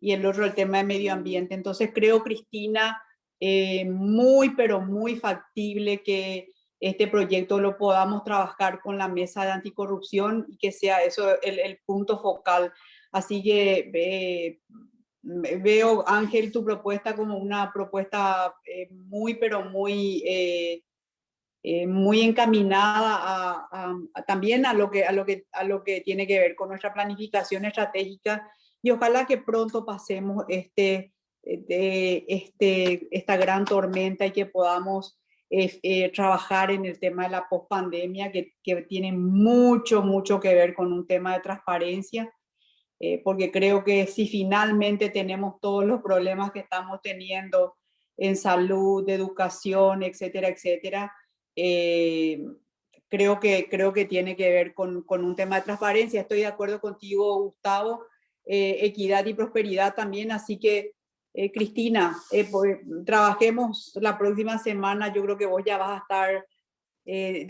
y el otro el tema de medio ambiente. Entonces creo, Cristina, pero muy factible que este proyecto lo podamos trabajar con la mesa de anticorrupción y que sea eso el punto focal. Así que veo, Ángel, tu propuesta como una propuesta muy encaminada también a lo que tiene que ver con nuestra planificación estratégica y ojalá que pronto pasemos esta gran tormenta y que podamos trabajar en el tema de la pospandemia que tiene mucho que ver con un tema de transparencia, porque creo que si finalmente tenemos todos los problemas que estamos teniendo en salud, de educación, etcétera, creo que tiene que ver con un tema de transparencia. Estoy de acuerdo contigo, Gustavo, equidad y prosperidad también, así que Cristina, trabajemos la próxima semana. Yo creo que vos ya vas a estar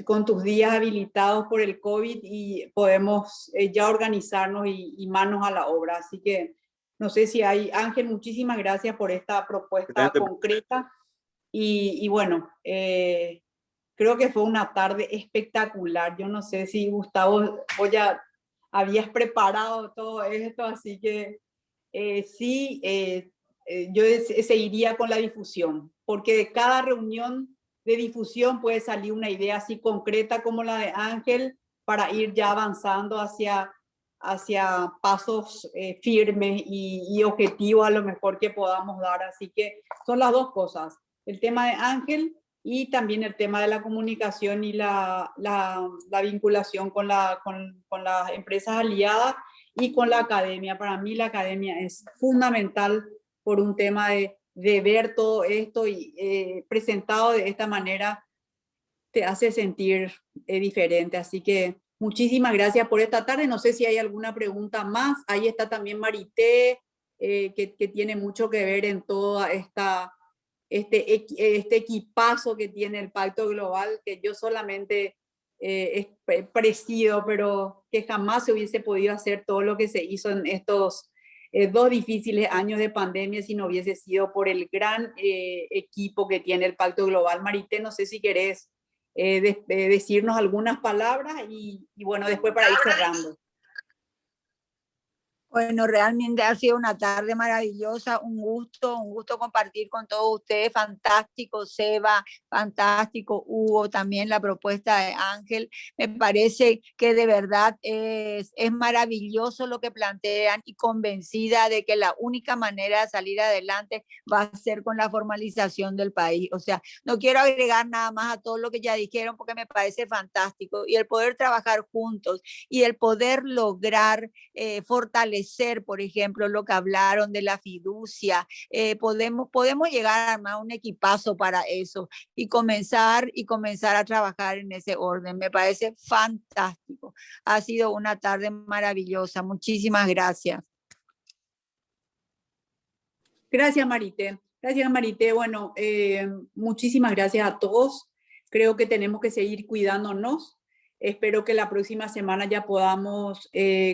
con tus días habilitados por el COVID y podemos ya organizarnos y manos a la obra. Así que no sé si hay, Ángel, muchísimas gracias por esta propuesta concreta y bueno, creo que fue una tarde espectacular. Yo no sé si, Gustavo, vos ya habías preparado todo esto, así que sí, yo seguiría con la difusión, porque de cada reunión de difusión puede salir una idea así concreta como la de Ángel para ir ya avanzando hacia pasos firmes y objetivos a lo mejor que podamos dar. Así que son las dos cosas. El tema de Ángel y también el tema de la comunicación y la vinculación con las empresas aliadas y con la academia. Para mí la academia es fundamental por un tema de ver todo esto y presentado de esta manera te hace sentir diferente. Así que muchísimas gracias por esta tarde. No sé si hay alguna pregunta más. Ahí está también Marité, que tiene mucho que ver en toda este equipazo que tiene el Pacto Global, que yo solamente presido, pero que jamás se hubiese podido hacer todo lo que se hizo en estos 2 difíciles años de pandemia si no hubiese sido por el gran equipo que tiene el Pacto Global. Marité, no sé si querés decirnos algunas palabras y bueno, después para ir cerrando. Bueno, realmente ha sido una tarde maravillosa, un gusto compartir con todos ustedes, fantástico Seba, fantástico Hugo, también la propuesta de Ángel, me parece que de verdad es maravilloso lo que plantean y convencida de que la única manera de salir adelante va a ser con la formalización del país, o sea, no quiero agregar nada más a todo lo que ya dijeron porque me parece fantástico y el poder trabajar juntos y el poder lograr fortalecer, por ejemplo, lo que hablaron de la fiducia, podemos llegar a armar un equipazo para eso y comenzar a trabajar en ese orden. Me parece fantástico. Ha sido una tarde maravillosa. Muchísimas gracias. Gracias, Marité. Gracias, Marité. Bueno, muchísimas gracias a todos. Creo que tenemos que seguir cuidándonos. Espero que la próxima semana ya podamos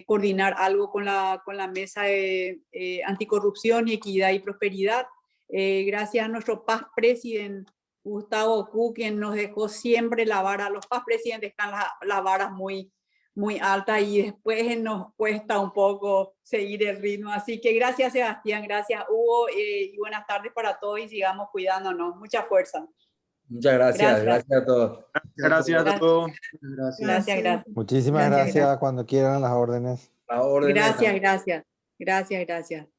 coordinar algo con la mesa de anticorrupción y equidad y prosperidad. Gracias a nuestro past president Gustavo Ku, quien nos dejó siempre la vara. Los past presidentes están las varas muy altas y después nos cuesta un poco seguir el ritmo. Así que gracias, Sebastián, gracias, Hugo, y buenas tardes para todos y sigamos cuidándonos. Mucha fuerza. Muchas gracias. Gracias a todos. Gracias a todos. Gracias. Muchísimas gracias. Cuando quieran las órdenes. La orden Gracias.